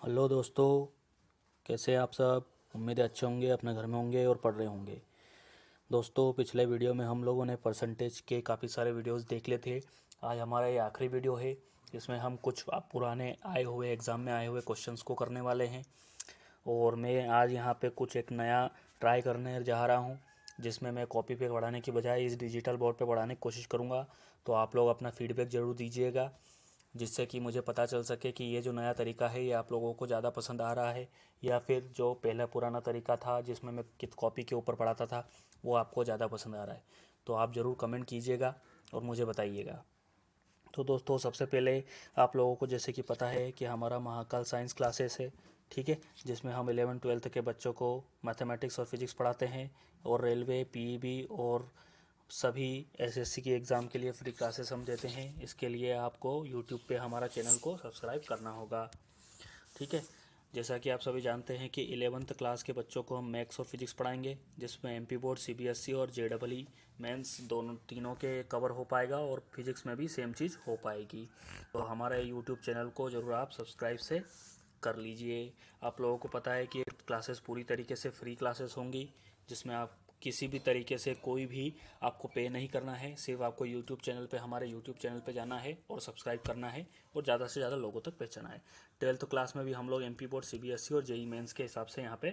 Hello दोस्तों, कैसे हैं आप सब। उम्मीद है अच्छे होंगे, अपने घर में होंगे और पढ़ रहे होंगे। दोस्तों, पिछले वीडियो में हम लोगों ने परसेंटेज के काफ़ी सारे वीडियोस देख लिए थे। आज हमारा ये आखिरी वीडियो है। इसमें हम कुछ पुराने आए हुए एग्ज़ाम में आए हुए क्वेश्चंस को करने वाले हैं। और मैं आज यहाँ पे कुछ एक नया ट्राई करने जा रहा हूँ, जिसमें मैं कॉपी पे पढ़ाने की बजाय इस डिजिटल बोर्ड पे पढ़ाने की कोशिश करूँगा। तो आप लोग अपना फीडबैक ज़रूर दीजिएगा, जिससे कि मुझे पता चल सके कि ये जो नया तरीका है ये आप लोगों को ज़्यादा पसंद आ रहा है, या फिर जो पहला पुराना तरीका था जिसमें मैं कित कॉपी के ऊपर पढ़ाता था वो आपको ज़्यादा पसंद आ रहा है। तो आप ज़रूर कमेंट कीजिएगा और मुझे बताइएगा। तो दोस्तों, सबसे पहले आप लोगों को जैसे कि पता है कि हमारा महाकाल साइंस क्लासेस है, ठीक है, जिसमें हम 11वीं 12वीं के बच्चों को मैथमेटिक्स और फिजिक्स पढ़ाते हैं। और रेलवे, पीईबी और सभी एसएससी के एग्ज़ाम के लिए फ्री क्लासेस हम देते हैं। इसके लिए आपको यूट्यूब पे हमारा चैनल को सब्सक्राइब करना होगा, ठीक है। जैसा कि आप सभी जानते हैं कि 11th क्लास के बच्चों को हम मैथ्स और फिजिक्स पढ़ाएंगे, जिसमें एमपी बोर्ड, सीबीएसई और जेडबलई मेंस दोनों तीनों के कवर हो पाएगा, और फिजिक्स में भी सेम चीज़ हो पाएगी। तो हमारे यूट्यूब चैनल को ज़रूर आप सब्सक्राइब से कर लीजिए। आप लोगों को पता है कि क्लासेस पूरी तरीके से फ्री क्लासेस होंगी, जिसमें आप किसी भी तरीके से कोई भी आपको पे नहीं करना है। सिर्फ आपको यूट्यूब चैनल पे, हमारे यूट्यूब चैनल पे जाना है और सब्सक्राइब करना है और ज़्यादा से ज़्यादा लोगों तक पहुँचाना है। 12th क्लास में भी हम लोग एमपी बोर्ड, सीबीएसई और जेई मेंस के हिसाब से यहाँ पे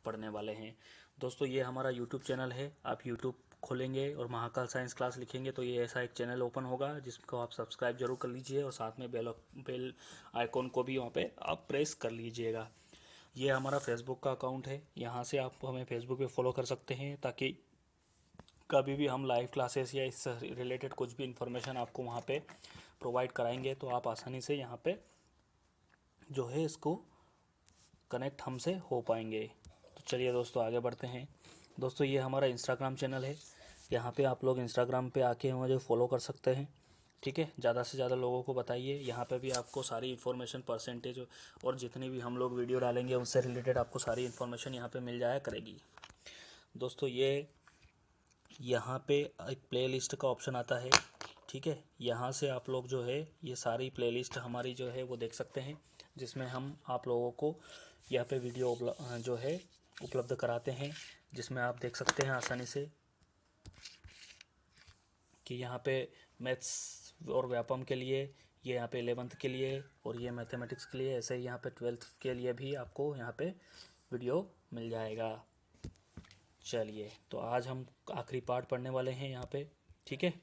पढ़ने वाले हैं। दोस्तों, ये हमारा यूट्यूब चैनल है। आप यूट्यूब खोलेंगे और महाकाल साइंस क्लास लिखेंगे तो ये ऐसा एक चैनल ओपन होगा, जिसको आप सब्सक्राइब जरूर कर लीजिए, और साथ में बेल आइकॉन को भी वहाँ पे आप प्रेस कर लीजिएगा। ये हमारा फेसबुक का अकाउंट है, यहाँ से आप हमें फेसबुक पे फॉलो कर सकते हैं, ताकि कभी भी हम लाइव क्लासेस या इससे रिलेटेड कुछ भी इंफॉर्मेशन आपको वहाँ पे प्रोवाइड कराएंगे तो आप आसानी से यहाँ पे जो है इसको कनेक्ट हमसे हो पाएंगे। तो चलिए दोस्तों, आगे बढ़ते हैं। दोस्तों, ये हमारा इंस्टाग्राम चैनल है। यहाँ पे आप लोग इंस्टाग्राम पे आके मुझे फॉलो कर सकते हैं, ठीक है। ज़्यादा से ज़्यादा लोगों को बताइए। यहाँ पे भी आपको सारी इन्फॉर्मेशन, परसेंटेज और जितनी भी हम लोग वीडियो डालेंगे उनसे रिलेटेड आपको सारी इन्फॉर्मेशन यहाँ पे मिल जाया करेगी। दोस्तों, ये यहाँ पे एक प्लेलिस्ट का ऑप्शन आता है, ठीक है। यहाँ से आप लोग जो है ये सारी प्लेलिस्ट हमारी जो है वो देख सकते हैं, जिसमें हम आप लोगों को यहाँ पे वीडियो जो है उपलब्ध कराते हैं, जिसमें आप देख सकते हैं आसानी से कि यहाँ पे मैथ्स और व्यापम के लिए, ये यहाँ पे 11th के लिए, और ये मैथमेटिक्स के लिए, ऐसे ही यहाँ पे 12th के लिए भी आपको यहाँ पे वीडियो मिल जाएगा। चलिए, तो आज हम आखिरी पार्ट पढ़ने वाले हैं यहाँ पे, ठीक है।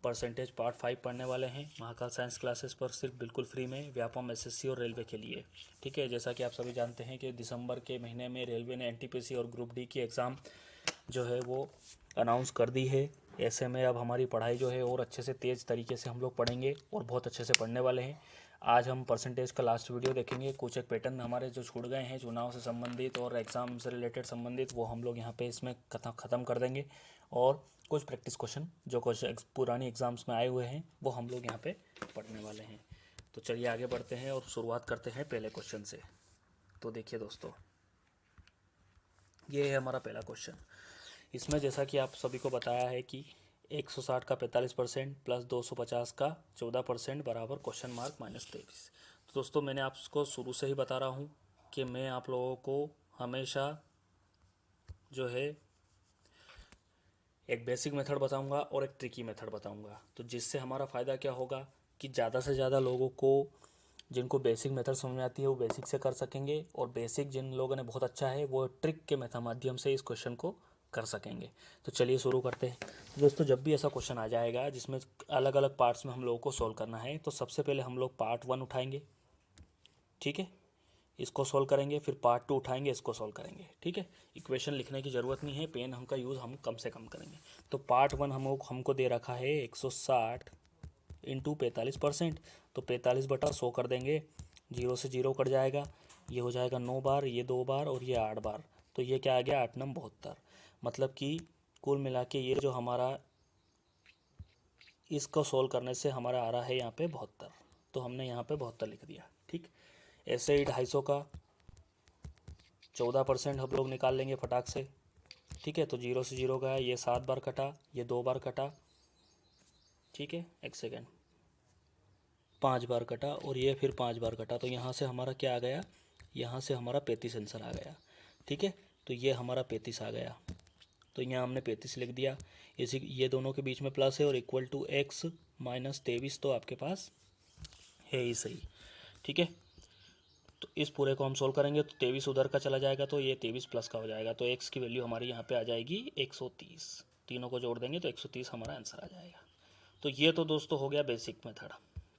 परसेंटेज पार्ट 5 पढ़ने वाले हैं महाकाल साइंस क्लासेस पर, सिर्फ बिल्कुल फ्री में, व्यापम, एसएससी और रेलवे के लिए, ठीक है। जैसा कि आप सभी जानते हैं कि दिसंबर के महीने में रेलवे ने एनटीपीसी और ग्रुप डी की एग्ज़ाम जो है वो अनाउंस कर दी है। ऐसे में अब हमारी पढ़ाई जो है और अच्छे से तेज़ तरीके से हम लोग पढ़ेंगे और बहुत अच्छे से पढ़ने वाले हैं। आज हम परसेंटेज का लास्ट वीडियो देखेंगे। कुछ एक पैटर्न हमारे जो छूट गए हैं चुनाव से संबंधित और एग्ज़ाम से रिलेटेड संबंधित, वो हम लोग यहाँ पे इसमें ख़त्म कर देंगे। और कुछ प्रैक्टिस क्वेश्चन जो कुछ पुरानी एग्ज़ाम्स में आए हुए हैं वो हम लोग यहाँ पे पढ़ने वाले हैं। तो चलिए आगे बढ़ते हैं और शुरुआत करते हैं पहले क्वेश्चन से। तो देखिए दोस्तों, ये है हमारा पहला क्वेश्चन। इसमें जैसा कि आप सभी को बताया है कि 160 का 45% प्लस 250 का 14% बराबर क्वेश्चन मार्क -23। तो दोस्तों, मैंने आपको शुरू से ही बता रहा हूँ कि मैं आप लोगों को हमेशा जो है एक बेसिक मेथड बताऊंगा और एक ट्रिकी मेथड बताऊंगा। तो जिससे हमारा फ़ायदा क्या होगा कि ज़्यादा से ज़्यादा लोगों को, जिनको बेसिक मेथड समझ में आती है वो बेसिक से कर सकेंगे, और बेसिक जिन लोगों ने बहुत अच्छा है वो ट्रिक के मेथड माध्यम से इस क्वेश्चन को कर सकेंगे। तो चलिए शुरू करते हैं। तो दोस्तों, जब भी ऐसा क्वेश्चन आ जाएगा जिसमें अलग अलग पार्ट्स में हम लोगों को सॉल्व करना है, तो सबसे पहले हम लोग पार्ट 1 उठाएंगे, ठीक है, इसको सॉल्व करेंगे, फिर पार्ट 2 उठाएंगे, इसको सॉल्व करेंगे, ठीक है। इक्वेशन लिखने की ज़रूरत नहीं है, पेन हम का यूज़ हम कम से कम करेंगे। तो पार्ट 1 हमको दे रखा है 160 इंटू 45%। तो 45/100 कर देंगे, 0 से 0 कट जाएगा, ये हो जाएगा 9 बार, ये 2 बार और ये 8 बार। तो ये क्या आ गया, 8 नम 72। मतलब कि कुल मिला के ये जो हमारा इसको सोल्व करने से हमारा आ रहा है यहाँ पे 72। तो हमने यहाँ पे 72 लिख दिया, ठीक। ऐसे ही 250 का 14% हम लोग निकाल लेंगे फटाक से, ठीक है। तो 0 से 0 गया, ये 7 बार कटा, ये 2 बार कटा, ठीक है, एक सेकेंड, 5 बार कटा, और ये फिर 5 बार कटा। तो यहाँ से हमारा क्या आ गया, यहाँ से हमारा 35 आंसर आ गया। ठीक है, तो ये हमारा 35 आ गया, तो यहाँ हमने 35 लिख दिया। इसी ये दोनों के बीच में प्लस है और इक्वल टू x माइनस 23 तो आपके पास है ही सही। ठीक है, तो इस पूरे को हम सोल्व करेंगे तो 23 उधर का चला जाएगा तो ये 23 प्लस का हो जाएगा, तो x की वैल्यू हमारी यहाँ पे आ जाएगी 130। तीनों को जोड़ देंगे तो 130 हमारा आंसर आ जाएगा। तो ये तो दोस्तों हो गया बेसिक मेथड।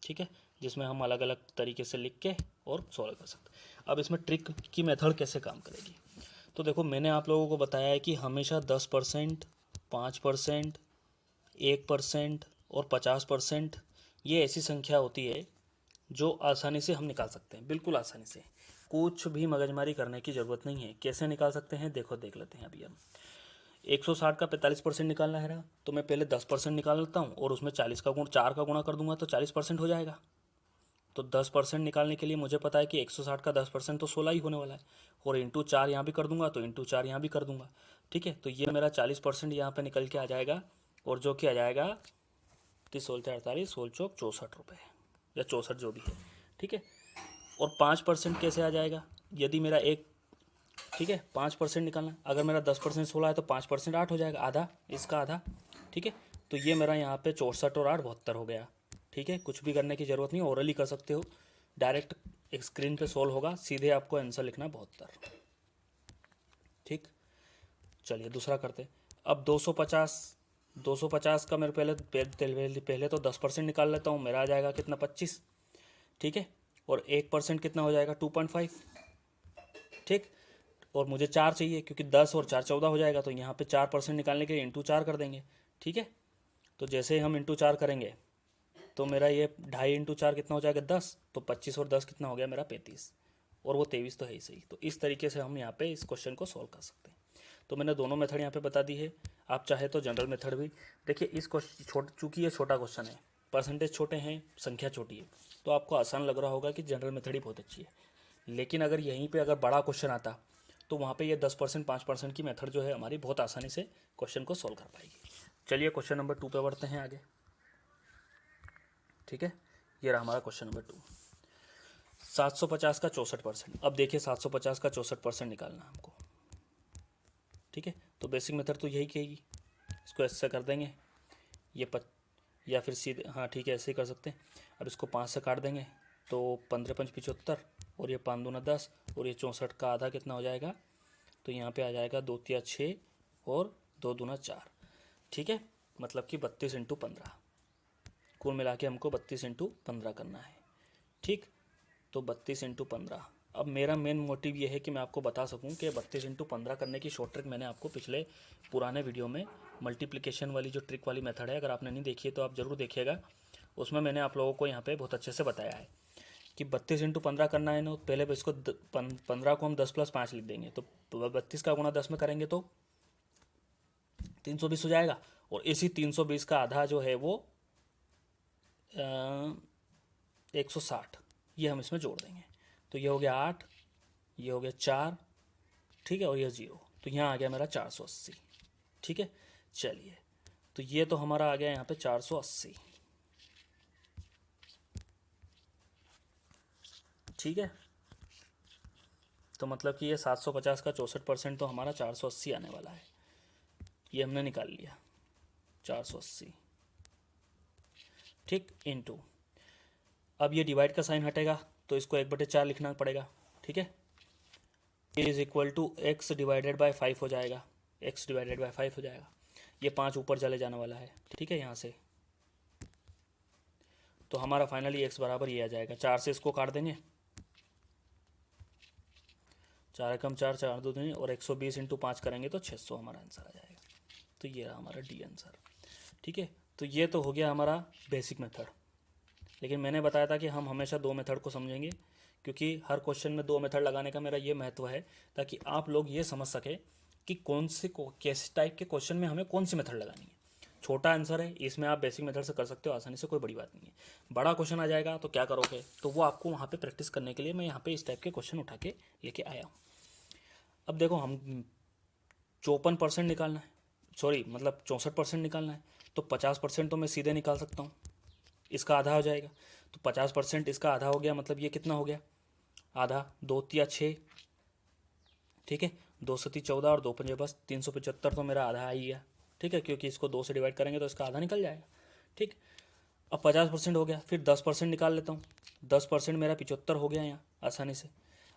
ठीक है, जिसमें हम अलग अलग तरीके से लिख के और सॉल्व कर सकते हैं। अब इसमें ट्रिक की मेथड कैसे काम करेगी, तो देखो मैंने आप लोगों को बताया है कि हमेशा 10%, 5%, 1% और 50% ये ऐसी संख्या होती है जो आसानी से हम निकाल सकते हैं, बिल्कुल आसानी से, कुछ भी मगजमारी करने की ज़रूरत नहीं है। कैसे निकाल सकते हैं देखो, देख लेते हैं। अभी हम 160 का 45% निकालना है ना, तो मैं पहले 10% निकाल लेता हूँ और उसमें 40 का गुण 4 का गुणा कर दूंगा तो 40% हो जाएगा। तो 10% निकालने के लिए मुझे पता है कि 160 का 10% तो 16 ही होने वाला है, और इंटू 4 यहाँ भी कर दूंगा तो इंटू 4 यहाँ भी कर दूंगा। ठीक है, तो ये मेरा 40% यहाँ पे निकल के आ जाएगा, और जो कि आ जाएगा 30 16 48 16 चौक 64 रुपये या 64 जो भी है। ठीक है, और 5% कैसे आ जाएगा, यदि मेरा एक, ठीक है 5% निकालना है, अगर मेरा 10% 16 है तो 5% 8 हो जाएगा, आधा, इसका आधा। ठीक है, तो ये मेरा यहाँ पे 64 और 8 72 हो गया। ठीक है, कुछ भी करने की ज़रूरत नहीं, ओरली कर सकते हो, डायरेक्ट एक स्क्रीन पे सोल्व होगा, सीधे आपको आंसर लिखना 72। ठीक, चलिए दूसरा करते। अब 250 का मेरे पहले तो 10% निकाल लेता हूँ, मेरा आ जाएगा कितना 25। ठीक है, और 1% कितना हो जाएगा 2.5। ठीक, और मुझे 4 चाहिए क्योंकि 10 और 4 14 हो जाएगा, तो यहाँ पे 4% निकालने के लिए इंटू 4 कर देंगे। ठीक है, तो जैसे ही हम इंटू 4 करेंगे तो मेरा ये 2.5 इंटू 4 कितना हो जाएगा 10, तो 25 और 10 कितना हो गया मेरा 35, और वो 23 तो है ही सही। तो इस तरीके से हम यहाँ पे इस क्वेश्चन को सॉल्व कर सकते हैं। तो मैंने दोनों मेथड यहाँ पे बता दी है, आप चाहे तो जनरल मेथड भी। देखिए इस क्वेश्चन चूँकि ये छोटा क्वेश्चन है, परसेंटेज छोटे हैं, संख्या छोटी है, तो आपको आसान लग रहा होगा कि जनरल मेथड ही बहुत अच्छी है। लेकिन अगर यहीं पे अगर बड़ा क्वेश्चन आता तो वहाँ पे ये 10% 5% की मेथड जो है हमारी बहुत आसानी से क्वेश्चन को सॉल्व कर पाएगी। चलिए क्वेश्चन नंबर 2 पे बढ़ते हैं आगे। ठीक है, ये रहा हमारा क्वेश्चन नंबर 2। 750 का 64%। अब देखिए 750 का 64% निकालना है हमको। ठीक है, तो बेसिक मेथड तो यही कहेगी, इसको ऐसे कर देंगे, ये या फिर सीधे, हाँ ठीक है ऐसे ही कर सकते हैं। अब इसको 5 से काट देंगे तो 15 5 75, और ये 5 दूना 10, और ये 64 का आधा कितना हो जाएगा, तो यहाँ पे आ जाएगा 2 तिया 6 और 2 दूना 4। ठीक है, मतलब कि 32 इंटू 15, कुल मिला के हमको 32 इंटू 15 करना है। ठीक, तो 32 इंटू 15। अब मेरा मेन मोटिव ये है कि मैं आपको बता सकूं कि 32 इंटू 15 करने की शॉर्ट ट्रिक मैंने आपको पिछले पुराने वीडियो में मल्टीप्लिकेशन वाली जो ट्रिक वाली मेथड है, अगर आपने नहीं देखी है तो आप ज़रूर देखिएगा, उसमें मैंने आप लोगों को यहाँ पे बहुत अच्छे से बताया है कि 32 इंटू 15 करना है ना, पहले इसको 15 को हम 10 + 5 लिख देंगे, तो 32 का गुणा 10 में करेंगे तो 320 हो जाएगा, और इसी 320 का आधा जो है वो 160, ये हम इसमें जोड़ देंगे, तो ये हो गया 8, ये हो गया 4, ठीक है, और ये 0, तो यहाँ आ गया मेरा 480। ठीक है, चलिए तो ये तो हमारा आ गया यहाँ पे 480। ठीक है, तो मतलब कि ये 750 का 64% तो हमारा 480 आने वाला है, ये हमने निकाल लिया 480। ठीक, इनटू, अब ये डिवाइड का साइन हटेगा तो इसको 1/4 लिखना पड़ेगा। ठीक है, is equal to x divided by 5 हो जाएगा, x डिवाइडेड बाय 5 हो जाएगा, ये 5 ऊपर चले जाने वाला है। ठीक है, यहाँ से तो हमारा फाइनली x बराबर ये आ जाएगा, 4 से इसको काट देंगे, 4 कम 4 4 2 देंगे, और 120 इंटू 5 करेंगे तो 600 हमारा आंसर आ जाएगा। तो ये रहा हमारा डी आंसर। ठीक है, तो ये तो हो गया हमारा बेसिक मेथड, लेकिन मैंने बताया था कि हम हमेशा 2 मेथड को समझेंगे, क्योंकि हर क्वेश्चन में 2 मेथड लगाने का मेरा ये महत्व है, ताकि आप लोग ये समझ सकें कि कौन से किस टाइप के क्वेश्चन में हमें कौन सी मेथड लगानी है। छोटा आंसर है, इसमें आप बेसिक मेथड से कर सकते हो आसानी से, कोई बड़ी बात नहीं है। बड़ा क्वेश्चन आ जाएगा तो क्या करोगे, तो वो आपको वहाँ पे प्रैक्टिस करने के लिए मैं यहाँ पे इस टाइप के क्वेश्चन उठा के लेके आया हूँ। अब देखो हम 54% निकालना है, सॉरी मतलब 64% निकालना है, तो 50% तो मैं सीधे निकाल सकता हूँ, इसका आधा हो जाएगा, तो 50% इसका आधा हो गया, मतलब ये कितना हो गया आधा, 2 तिया 6, ठीक है, 2 सती 14 और 2 पंजे बस 375 तो मेरा आधा आ ही गया, ठीक है, क्योंकि इसको 2 से डिवाइड करेंगे तो इसका आधा निकल जाएगा, ठीक। अब 50% हो गया, फिर 10% निकाल लेता हूँ, 10% मेरा 75 हो गया यहाँ आसानी से।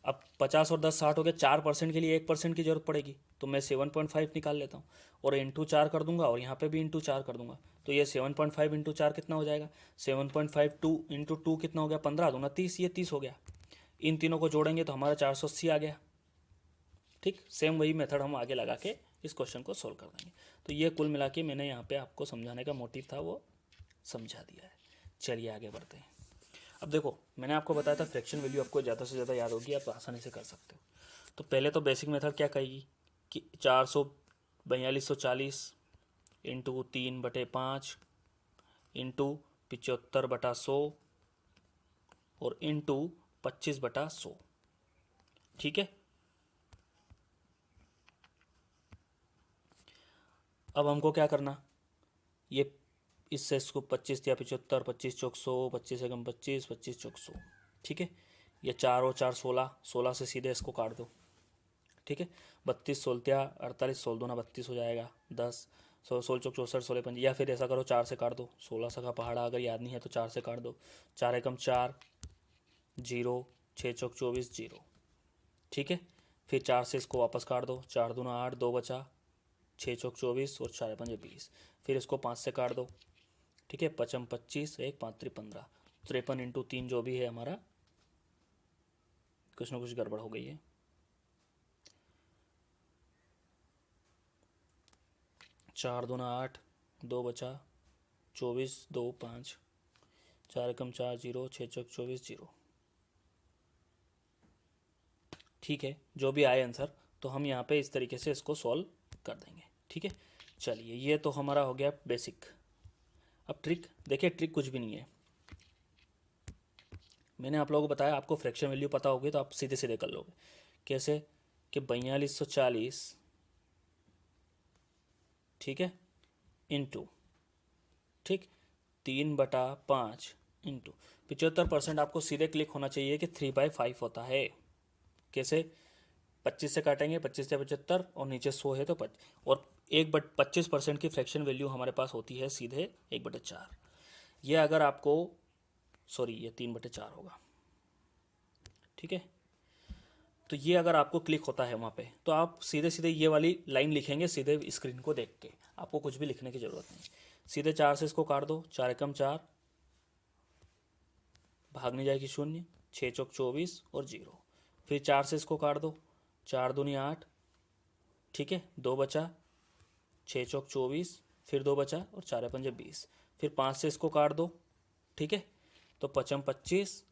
अब 50 और 10 60 हो गया, 4% के लिए 1% की जरूरत पड़ेगी, तो मैं 7.5 निकाल लेता हूँ और इंटू 4 कर दूंगा और यहाँ पे भी इंटू 4 कर दूंगा, तो ये 7.5 इंटू 4 कितना हो जाएगा, 7.5 2 इंटू 2 कितना हो गया, 15 दूना 30, ये 30 हो गया। इन तीनों को जोड़ेंगे तो हमारा 480 आ गया, ठीक। सेम वही मेथड हम आगे लगा के इस क्वेश्चन को सोल्व कर देंगे। तो ये कुल मिला के मैंने यहाँ पे आपको समझाने का मोटिव था वो समझा दिया है। चलिए आगे बढ़ते हैं। अब देखो, मैंने आपको बताया था फ्रैक्शन वैल्यू आपको ज़्यादा से ज़्यादा याद होगी, आप आसानी से कर सकते हो। तो पहले तो बेसिक मेथड क्या कहेगी कि 44240 इंटू 3/5 इंटू 75/100 और इंटू 25/100, ठीक है। अब हमको क्या करना, ये इससे इसको 25 या 75, 25 चौक 100, 25 एकम 25, 25 चौक 100, ठीक है। ये 4 और 4 16, 16 से सीधे इसको काट दो, ठीक है। 32 16 48, 16 दूना 32 हो जाएगा, 10 16 चौक 64, 16 पंजे, या फिर ऐसा करो 4 से काट दो, 16 का पहाड़ा अगर याद नहीं है तो 4 से काट दो, 4 एकम 4 0, 6 चौक 24 0, ठीक है। फिर 4 से इसको वापस काट दो, 4 दूना 8, 2 बचा, 6 चौक 24 और 4 पंजे 20, फिर इसको 5 से काट दो, ठीक है। 5 25, 1 5 15, 53 इंटू 3 जो भी है हमारा, कुछ ना कुछ गड़बड़ हो गई है, 4 दूना 8, 2 बचा, 24 2 5, 4 एकम 4 0, 6 चौक 24 0, ठीक है। जो भी आए आंसर तो हम यहाँ पे इस तरीके से इसको सॉल्व कर देंगे, ठीक है। चलिए, ये तो हमारा हो गया बेसिक। अब ट्रिक देखिए, ट्रिक कुछ भी नहीं है, मैंने आप लोगों को बताया, आपको फ्रैक्शन वैल्यू पता होगी तो आप सीधे सीधे कर लोगे। कैसे कि 4240, ठीक है, इंटू, ठीक, 3/5 इंटू 75%, आपको सीधे क्लिक होना चाहिए कि 3/5 होता है। कैसे, 25 से काटेंगे, 25 से 75 और नीचे 100 है तो 5, और 1/25% की फ्रैक्शन वैल्यू हमारे पास होती है सीधे 1/4। ये अगर आपको, सॉरी ये 3/4 होगा, ठीक है। तो ये अगर आपको क्लिक होता है वहाँ पे तो आप सीधे सीधे ये वाली लाइन लिखेंगे सीधे स्क्रीन को देख के, आपको कुछ भी लिखने की ज़रूरत नहीं। सीधे 4 से इसको काट दो, 4 एकम 4, भाग नहीं जाएगी 0, 6 चौक 24 और 0, फिर 4 से इसको काट दो, 4 दूनी 8, ठीक है, 2 बचा, 6 चौक 24, फिर 2 बचा और 4 पंजे 20, फिर 5 से इसको काट दो, ठीक है, तो 5 25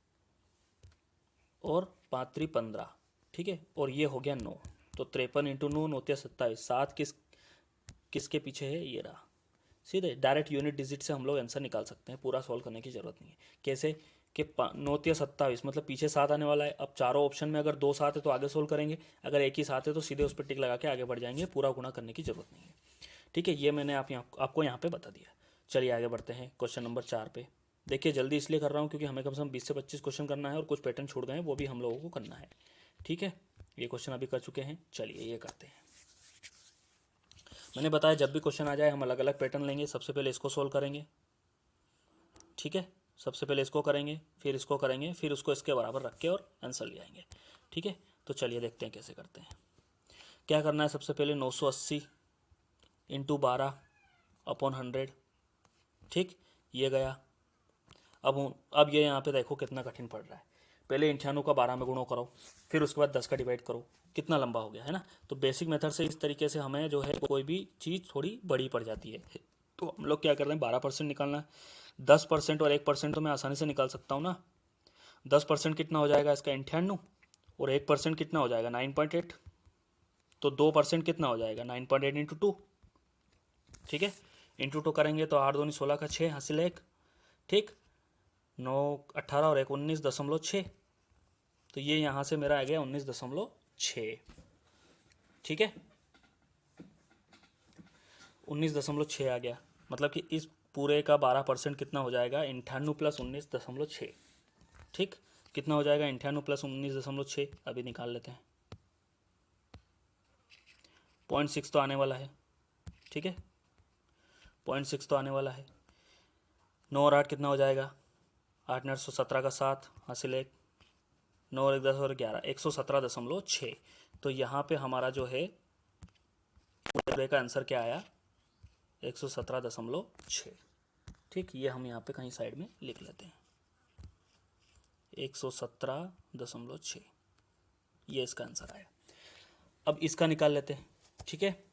और 5 15, ठीक है, और ये हो गया 9, तो 53 इंटू 9 9 27, 7 किसके पीछे है, ये रहा। सीधे डायरेक्ट यूनिट डिजिट से हम लोग आंसर निकाल सकते हैं, पूरा सॉल्व करने की ज़रूरत नहीं है। कैसे कि 9 27, मतलब पीछे 7 आने वाला है। अब चारों ऑप्शन में अगर 2 7 है तो आगे सोल्व करेंगे, अगर एक ही 7 है तो सीधे उस पर टिक लगा के आगे बढ़ जाएंगे, पूरा गुणा करने की ज़रूरत नहीं है, ठीक है। ये मैंने आपको यहाँ पे बता दिया। चलिए आगे बढ़ते हैं क्वेश्चन नंबर 4 पे। देखिए जल्दी इसलिए कर रहा हूँ क्योंकि हमें कम से कम 20 से 25 क्वेश्चन करना है और कुछ पैटर्न छूट गए हैं, वो भी हम लोगों को करना है, ठीक है। ये क्वेश्चन अभी कर चुके हैं, चलिए ये करते हैं। मैंने बताया जब भी क्वेश्चन आ जाए हम अलग अलग पैटर्न लेंगे, सबसे पहले इसको सोल्व करेंगे, ठीक है, सबसे पहले इसको करेंगे, फिर इसको करेंगे, फिर उसको इसके बराबर रख के और आंसर ले आएंगे, ठीक है। तो चलिए देखते हैं कैसे करते हैं। क्या करना है, सबसे पहले 980 इंटू 12/100, ठीक, ये गया। अब ये यहाँ पे देखो कितना कठिन पड़ रहा है। पहले 98 का 12 में गुणो करो, फिर उसके बाद 10 का डिवाइड करो, कितना लंबा हो गया है ना। तो बेसिक मेथड से इस तरीके से हमें जो है कोई भी चीज़ थोड़ी बड़ी पड़ जाती है। तो हम लोग क्या कर रहे हैं, 12% निकालना है। 10% और 1% तो मैं आसानी से निकाल सकता हूँ ना। 10% कितना हो जाएगा इसका 98, और 1% कितना हो जाएगा 9.8, तो 2% कितना हो जाएगा 9.8 इंटू 2, ठीक है। इंटू 2 करेंगे तो 8 दूनी 16 का 6 हासिल 1, ठीक, 9 18 और 1 19.6, तो ये यहाँ से मेरा आ गया 19.6, ठीक है, 19.6 आ गया। मतलब कि इस पूरे का 12% कितना हो जाएगा 98 + 19.6, ठीक। कितना हो जाएगा 98 प्लस 19.6, अभी निकाल लेते हैं। 0.6 तो आने वाला है, ठीक है, 0.6 तो आने वाला है। 9 और 8 कितना हो जाएगा, 8 9 17 का 7 हासिल 1, 9 और 1 10 और 11, 117.6। तो यहाँ पे हमारा जो है का आंसर क्या आया, 117.6। ठीक, ये हम यहाँ पे कहीं साइड में लिख लेते हैं, 117.6, ये इसका आंसर आया। अब इसका निकाल लेते हैं, ठीक है।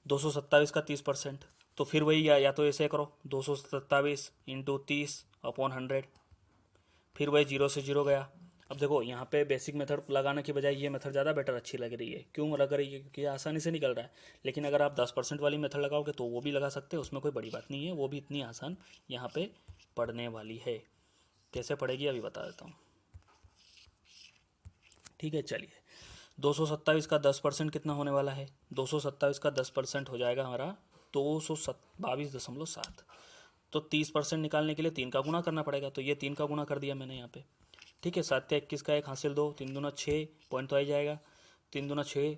227 का 30%, तो फिर वही या तो ऐसे करो 227 इंटू 30/100, फिर वही 0 से 0 गया। अब देखो यहाँ पे बेसिक मेथड लगाने की बजाय ये मेथड ज़्यादा बेटर अच्छी लग रही है। क्यों लग रही है, क्योंकि आसानी से निकल रहा है। लेकिन अगर आप 10% वाली मेथड लगाओगे तो वो भी लगा सकते हैं, उसमें कोई बड़ी बात नहीं है, वो भी इतनी आसान यहाँ पे पढ़ने वाली है। कैसे पढ़ेगी अभी बता देता हूँ, ठीक है। चलिए 227 का 10% कितना होने वाला है, 227 का 10% हो जाएगा हमारा 222.7। तो 30% निकालने के लिए 3 का गुणा करना पड़ेगा, तो ये 3 का गुणा कर दिया मैंने यहाँ पे, ठीक है। 7 या 21 का 1 हासिल 2, 3 दूना 6 पॉइंट तो आ ही जाएगा, 3 दूना 6,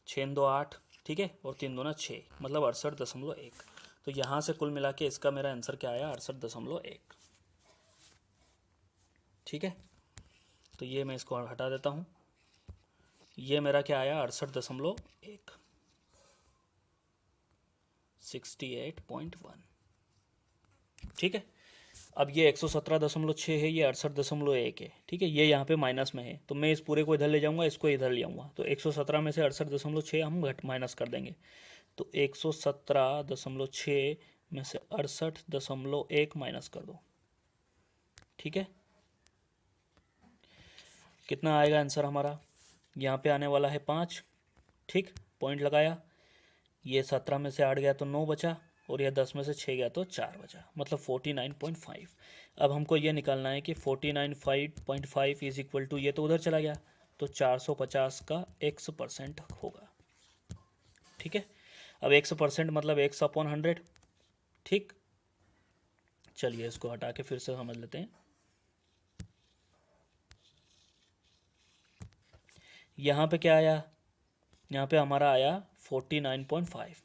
6 2 8, ठीक है, और 3 दूना 6 मतलब 68.1। तो यहाँ से कुल मिला के इसका मेरा आंसर क्या आया, 68.1, ठीक है। तो ये मैं इसको हटा देता हूँ, ये मेरा क्या आया 68.1, 68.1, ठीक है। अब ये 117.6 है, ये 68.1 है, ठीक है। ये यहाँ पे माइनस में है, तो मैं इस पूरे को इधर ले जाऊँगा, इसको इधर ले आऊँगा, तो 117 में से 68.6 हम घट माइनस कर देंगे। तो 117.6 में से 68.1 माइनस कर दो, ठीक है। कितना आएगा आंसर हमारा, यहाँ पे आने वाला है 5, ठीक, पॉइंट लगाया। ये 17 में से 8 गया तो 9 बचा, और यह 10 में से 6 गया तो 4 बचा, मतलब 49.5। अब हमको ये निकालना है कि 49.5 इज इक्वल टू, ये तो उधर चला गया, तो 450 का x% होगा, ठीक है। अब x% मतलब x/100, ठीक। चलिए इसको हटा के फिर से समझ लेते हैं। यहाँ पे क्या आया, यहाँ पे हमारा आया 49.5,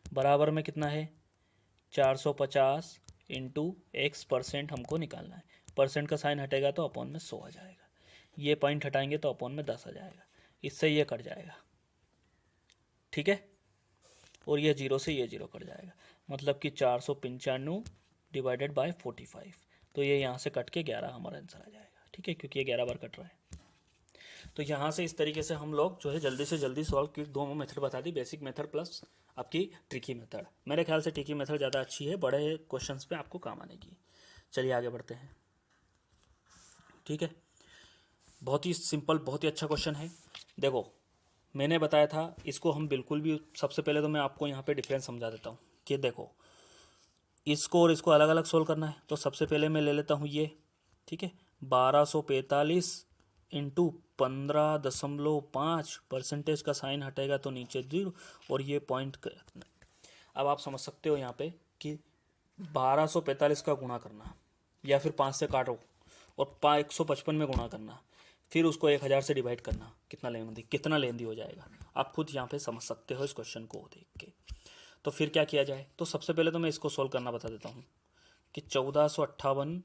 बराबर में कितना है 450 इंटू x% हमको निकालना है। परसेंट का साइन हटेगा तो अपॉन में 100 आ जाएगा, ये पॉइंट हटाएंगे तो अपॉन में 10 आ जाएगा, इससे ये कट जाएगा, ठीक है। और ये 0 से ये 0 कट जाएगा, मतलब कि 495 डिवाइडेड बाय 45, तो ये यहाँ से कट के 11 हमारा आंसर आ जाएगा, ठीक है, क्योंकि ये 11 बार कट रहा है। तो यहाँ से इस तरीके से हम लोग जो है जल्दी से जल्दी सॉल्व की, दो मेथड बता दी, बेसिक मेथड प्लस आपकी ट्रिकी मेथड। मेरे ख्याल से ट्रिकी मेथड ज़्यादा अच्छी है, बड़े क्वेश्चंस पे आपको काम आने की। चलिए आगे बढ़ते हैं, ठीक है। बहुत ही सिंपल, बहुत ही अच्छा क्वेश्चन है। देखो मैंने बताया था इसको हम बिल्कुल भी, सबसे पहले तो मैं आपको यहाँ पे डिफरेंस समझा देता हूँ कि देखो इसको और इसको अलग अलग सोल्व करना है। तो सबसे पहले मैं ले लेता हूँ ये, ठीक है, 1245 इंटू 15.5, परसेंटेज का साइन हटेगा तो नीचे 0, और ये पॉइंट। अब आप समझ सकते हो यहाँ पे कि 1245 का गुणा करना, या फिर 5 से काटो और 155 में गुणा करना, फिर उसको 1000 से डिवाइड करना, कितना लेंदी हो जाएगा। आप खुद यहाँ पे समझ सकते हो इस क्वेश्चन को देख के। तो फिर क्या किया जाए, तो सबसे पहले तो मैं इसको सोल्व करना बता देता हूँ कि 1458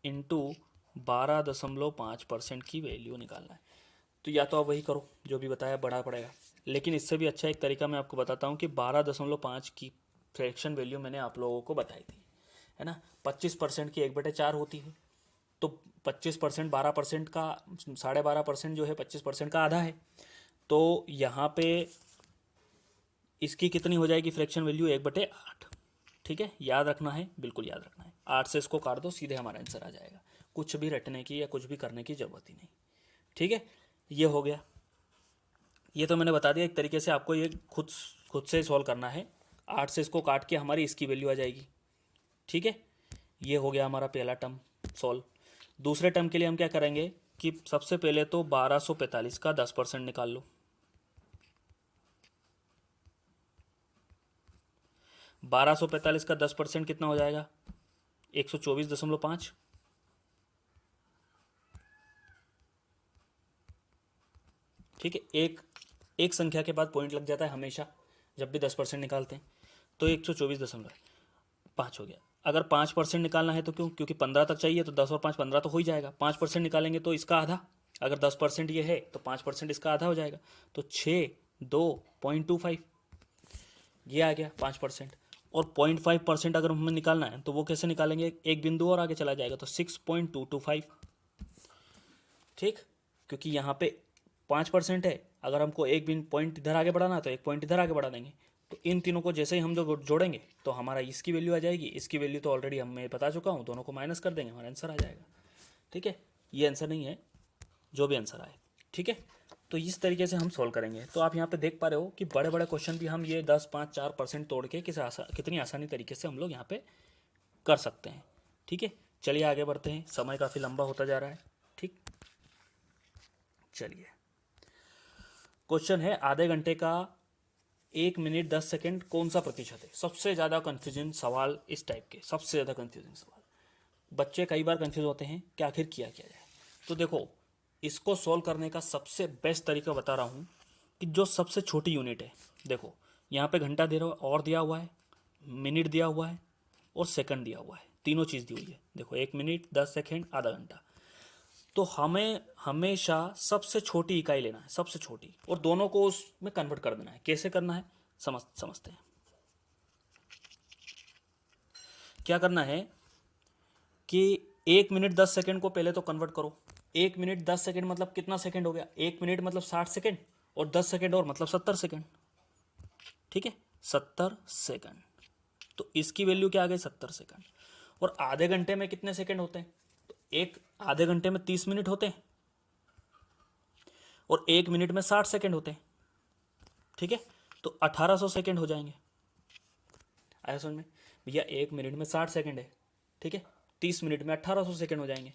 इंटू 12.5% की वैल्यू निकालना है। तो या तो आप वही करो जो भी बताया, बड़ा पड़ेगा, लेकिन इससे भी अच्छा एक तरीका मैं आपको बताता हूँ कि 12.5 की फ्रैक्शन वैल्यू मैंने आप लोगों को बताई थी, है ना। 25% की 1/4 होती है, तो 25% 12% का 12.5% जो है 25% का आधा है। तो यहाँ पे इसकी कितनी हो जाएगी फ्रैक्शन वैल्यू, 1/8, ठीक है। याद रखना है, बिल्कुल याद रखना है। 8 से इसको काट दो, सीधे हमारा आंसर आ जाएगा, कुछ भी रटने की या कुछ भी करने की ज़रूरत ही नहीं, ठीक है। ये हो गया, ये तो मैंने बता दिया एक तरीके से, आपको ये खुद से सॉल्व करना है। 8 से इसको काट के हमारी इसकी वैल्यू आ जाएगी, ठीक है। ये हो गया हमारा पहला टर्म सॉल्व। दूसरे टर्म के लिए हम क्या करेंगे कि सबसे पहले तो 1245 का 10% निकाल लो। 1245 का 10% कितना हो जाएगा, 124.5, ठीक है, एक एक संख्या के बाद पॉइंट लग जाता है हमेशा जब भी 10% निकालते हैं। तो 124.5 हो गया। अगर 5% निकालना है तो क्यों, क्योंकि 15 तक चाहिए, तो 10 और 5 15 तो हो ही जाएगा। 5% निकालेंगे तो इसका आधा, अगर 10% ये है तो 5% इसका आधा हो जाएगा, तो 6.25 ये आ गया 5%। और 0.5% अगर हमें निकालना है तो वो कैसे निकालेंगे, एक बिंदु और आगे चला जाएगा, तो 6.225। ठीक, क्योंकि यहाँ पे 5% है, अगर हमको एक बिन पॉइंट इधर आगे बढ़ाना है तो एक पॉइंट इधर आगे बढ़ा देंगे। तो इन तीनों को जैसे ही हम जो जोड़ेंगे तो हमारा इसकी वैल्यू आ जाएगी, इसकी वैल्यू तो ऑलरेडी मैं बता चुका हूँ, दोनों को माइनस कर देंगे, हमारा आंसर आ जाएगा। ठीक है, ये आंसर नहीं है, जो भी आंसर आए। ठीक है, तो इस तरीके से हम सॉल्व करेंगे। तो आप यहाँ पे देख पा रहे हो कि बड़े बड़े क्वेश्चन भी हम ये 10, 5, 4% तोड़ के कितनी आसानी तरीके से हम लोग यहाँ पे कर सकते हैं। ठीक है, चलिए आगे बढ़ते हैं, समय काफ़ी लंबा होता जा रहा है। ठीक, चलिए क्वेश्चन है, आधे घंटे का 1 मिनट 10 सेकेंड कौन सा प्रतिशत है। सबसे ज़्यादा कन्फ्यूजन सवाल इस टाइप के, सबसे ज़्यादा कन्फ्यूजन सवाल, बच्चे कई बार कन्फ्यूज होते हैं कि आखिर किया क्या जाए। तो देखो, इसको सॉल्व करने का सबसे बेस्ट तरीका बता रहा हूँ कि जो सबसे छोटी यूनिट है, देखो यहाँ पे घंटा दे रहा है और दिया हुआ है, मिनट दिया हुआ है और सेकंड दिया हुआ है, तीनों चीज़ दी हुई है। देखो 1 मिनट 10 सेकेंड आधा घंटा, तो हमें हमेशा सबसे छोटी इकाई लेना है, सबसे छोटी, और दोनों को उसमें कन्वर्ट कर देना है। कैसे करना है समझते हैं। क्या करना है कि 1 मिनट 10 सेकेंड को पहले तो कन्वर्ट करो। 1 मिनट 10 सेकेंड मतलब कितना सेकेंड हो गया, 1 मिनट मतलब 60 सेकेंड, और 10 सेकेंड और मतलब 70 सेकेंड। ठीक है, 70 सेकेंड, तो इसकी वैल्यू क्या आ गई, 70 सेकेंड। और आधे घंटे में कितने सेकेंड होते हैं, तो एक आधे घंटे में 30 मिनट होते हैं, और 1 मिनट में 60 सेकेंड होते हैं। ठीक है, तो 1800 सेकेंड हो जाएंगे। आया समझ में भैया, 1 मिनट में 60 सेकेंड है, ठीक है, 30 मिनट में 1800 सेकेंड हो जाएंगे।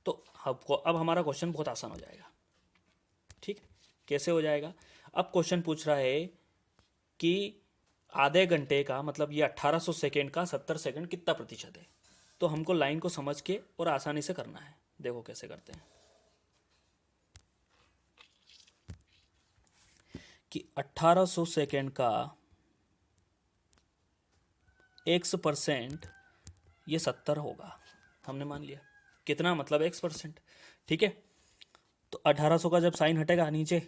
तो आपको अब हमारा क्वेश्चन बहुत आसान हो जाएगा। ठीक, कैसे हो जाएगा, अब क्वेश्चन पूछ रहा है कि आधे घंटे का मतलब ये 1800 सेकेंड का 70 सेकेंड कितना प्रतिशत है। तो हमको लाइन को समझ के और आसानी से करना है। देखो कैसे करते हैं कि 1800 सेकेंड का x% ये 70 होगा, हमने मान लिया। कितना मतलब x%। ठीक है, तो 1800 का जब साइन हटेगा नीचे,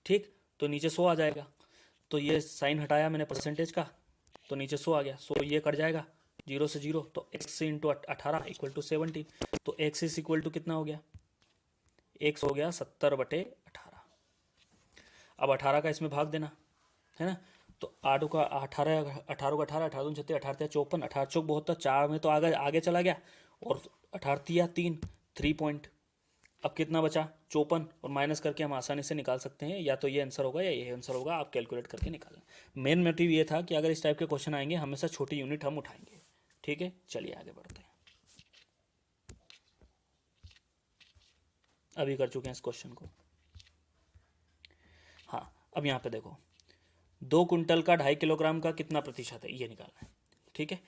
ठीक, तो नीचे 100 आ जाएगा। तो ये साइन हटाया मैंने परसेंटेज का, तो नीचे 100 आ गया, 100 ये कट जाएगा, 0 से 0, तो x इंटू 18 इक्वल टू 17। तो x इज इक्वल टू कितना हो गया, x हो गया 70/18। अब 18 का इसमें भाग देना है ना, तो 8 का 18, 18 का 18, 18 दूनी 36, 18 तिया 54, 18 चौक 72, 4 में तो आगे आगे चला गया, और 18 तिया 3, 3 पॉइंट। अब कितना बचा, 54, और माइनस करके हम आसानी से निकाल सकते हैं, या तो ये आंसर होगा या ये आंसर होगा, आप कैलकुलेट करके निकालें। मेन मोटिव ये था कि अगर इस टाइप के क्वेश्चन आएंगे हमेशा छोटी यूनिट हम उठाएंगे। ठीक है, चलिए आगे बढ़ते हैं। अभी कर चुके हैं इस क्वेश्चन को। हाँ, अब यहाँ पे देखो, 2 कुंटल का 2.5 किलोग्राम का कितना प्रतिशत है, ये निकालना है। ठीक है,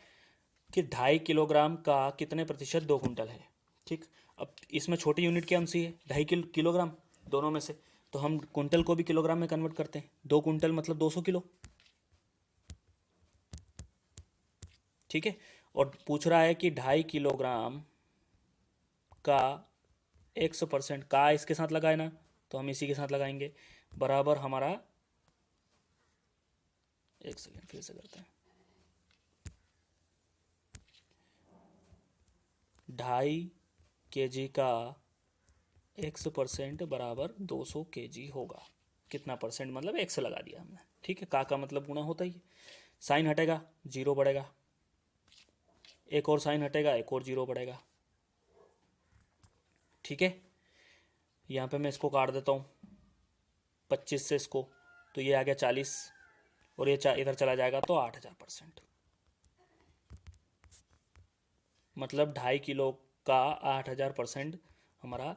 कि 2.5 किलोग्राम का कितने प्रतिशत 2 कुंटल है। ठीक, अब इसमें छोटी यूनिट क्या सी है, 2.5 किलोग्राम दोनों में से, तो हम कुंटल को भी किलोग्राम में कन्वर्ट करते हैं। 2 कुंटल मतलब 200 किलो। ठीक है, और पूछ रहा है कि 2.5 किलोग्राम का x% का इसके साथ लगाए ना, तो हम इसी के साथ लगाएंगे, बराबर हमारा, एक सेकेंड फिर से करते हैं, 2.5 kg का x% बराबर 200 kg होगा। कितना परसेंट मतलब x लगा दिया हमने। ठीक है, का मतलब गुणा होता ही है, साइन हटेगा 0 बढ़ेगा, एक और साइन हटेगा एक और 0 बढ़ेगा। ठीक है, यहाँ पे मैं इसको काट देता हूँ 25 से इसको, तो ये आ गया 40, और ये इधर चला जाएगा तो 8000%। मतलब 2.5 किलो का 8000% हमारा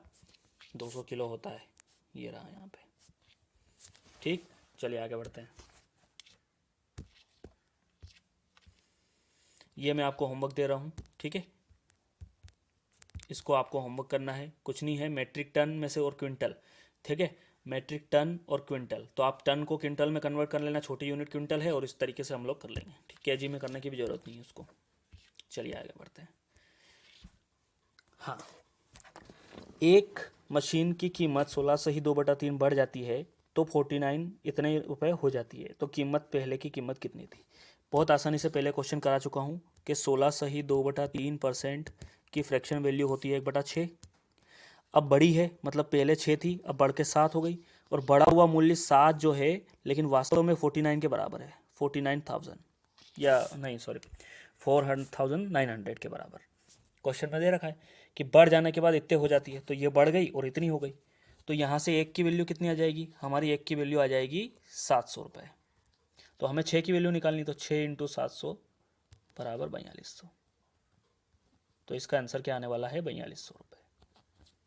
200 किलो होता है। ये रहा यहाँ पे। ठीक, चलिए आगे बढ़ते हैं। ये मैं आपको होमवर्क दे रहा हूँ, ठीक है, इसको आपको होमवर्क करना है, कुछ नहीं है, मेट्रिक टन में से और क्विंटल। ठीक है, मेट्रिक टन और क्विंटल। तो आप टन को क्विंटल में कन्वर्ट कर लेना, छोटी यूनिट क्विंटल है, और इस तरीके से हम लोग कर लेंगे। ठीक, केजी में करने की भी ज़रूरत नहीं है उसको। चलिए आगे बढ़ते हैं। हाँ, एक मशीन की कीमत 16 से ही 2/3 बढ़ जाती है तो 49 इतने रुपए हो जाती है। तो कीमत पहले की कीमत कितनी थी? बहुत आसानी से पहले क्वेश्चन करा चुका हूँ कि 16 से ही 2/3% की फ्रैक्शन वैल्यू होती है 1/6। अब बड़ी है, मतलब पहले 6 थी, अब बढ़ के 7 हो गई, और बढ़ा हुआ मूल्य 7 जो है लेकिन वास्तव में 49 के बराबर है, 49,000, या नहीं सॉरी 400,900 के बराबर क्वेश्चन में दे रखा है कि बढ़ जाने के बाद इतने हो जाती है। तो ये बढ़ गई और इतनी हो गई। तो यहाँ से एक की वैल्यू कितनी आ जाएगी? हमारी एक की वैल्यू आ जाएगी 700 रुपये। तो हमें 6 की वैल्यू निकालनी, तो 6 × 700 बराबर 4200। तो इसका आंसर क्या आने वाला है? 4200 रुपये।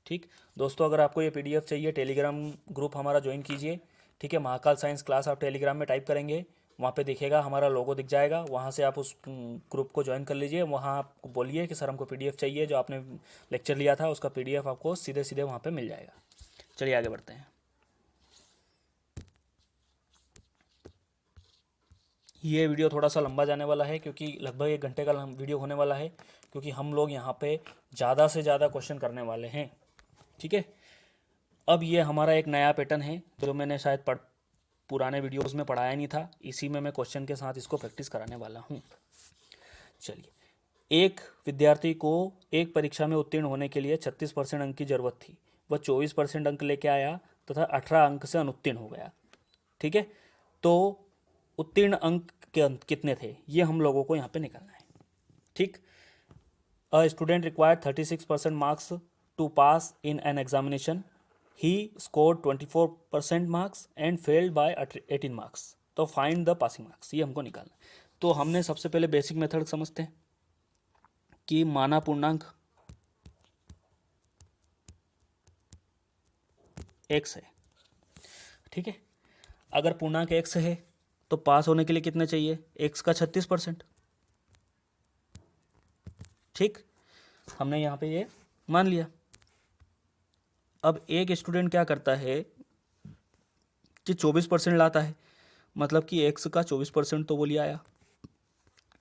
ठीक दोस्तों, अगर आपको ये पीडीएफ चाहिए, टेलीग्राम ग्रुप हमारा ज्वाइन कीजिए। ठीक है, महाकाल साइंस क्लास आप टेलीग्राम में टाइप करेंगे, वहाँ पे दिखेगा, हमारा लोगो दिख जाएगा, वहाँ से आप उस ग्रुप को ज्वाइन कर लीजिए। वहाँ आप बोलिए कि सर हमको पीडीएफ चाहिए, जो आपने लेक्चर लिया था उसका पीडीएफ आपको सीधे सीधे वहाँ पे मिल जाएगा। चलिए आगे बढ़ते हैं। ये वीडियो थोड़ा सा लंबा जाने वाला है, क्योंकि लगभग 1 घंटे का वीडियो होने वाला है, क्योंकि हम लोग यहाँ पे ज़्यादा से ज़्यादा क्वेश्चन करने वाले हैं। ठीक है, अब ये हमारा एक नया पैटर्न है जो मैंने शायद पुराने वीडियोस में पढ़ाया नहीं था, इसी में मैं क्वेश्चन के साथ इसको प्रैक्टिस कराने वाला हूँ। चलिए, एक विद्यार्थी को एक परीक्षा में उत्तीर्ण होने के लिए 36% अंक की जरूरत थी। वह 24% अंक लेके आया तथा 18 अंक से अनुत्तीर्ण हो गया। ठीक है, तो उत्तीर्ण अंक के अंक कितने थे, ये हम लोगों को यहाँ पे निकालना है। ठीक, a student required 36% marks to pass in an examination. He scored 24% marks and failed by 18 marks. तो फाइंड द पासिंग मार्क्स, ये हमको निकालना है। तो हमने सबसे पहले बेसिक मेथड समझते हैं कि माना पूर्णांक x है। ठीक है, अगर पूर्णांक x है तो पास होने के लिए कितने चाहिए? x का 36%। ठीक, हमने यहाँ पे ये मान लिया। अब एक स्टूडेंट क्या करता है कि 24% लाता है, मतलब कि x का 24% तो वो ले आया,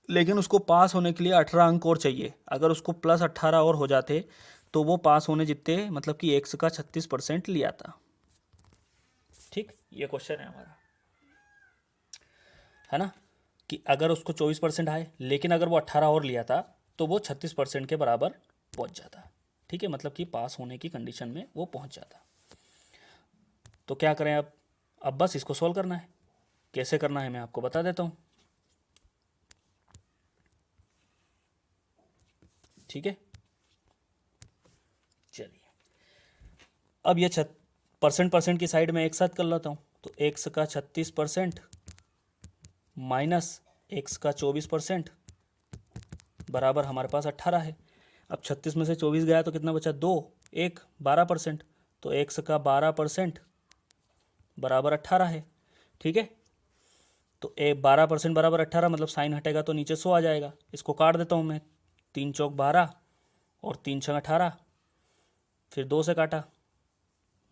लेकिन उसको पास होने के लिए 18 अंक और चाहिए। अगर उसको प्लस 18 और हो जाते तो वो पास होने जितने, मतलब कि x का 36% लिया था। ठीक, ये क्वेश्चन है हमारा, है ना, कि अगर उसको 24% आए, लेकिन अगर वो 18 और लिया था तो वो 36% के बराबर पहुंच जाता। ठीक है, मतलब कि पास होने की कंडीशन में वो पहुंच जाता। तो क्या करें अब बस इसको सॉल्व करना है। कैसे करना है मैं आपको बता देता हूँ। ठीक है, चलिए, अब ये परसेंट की साइड में एक साथ कर लेता हूँ। तो x का 36% माइनस x का 24% बराबर हमारे पास 18 है। अब 36 में से 24 गया तो कितना बचा? 2, 1, 12%। तो x का 12% बराबर 18 है। ठीक है, तो 12% बराबर 18, मतलब साइन हटेगा तो नीचे 100 आ जाएगा। इसको काट देता हूँ मैं, 3 चौक 12 और 3 छंग 18, फिर 2 से काटा,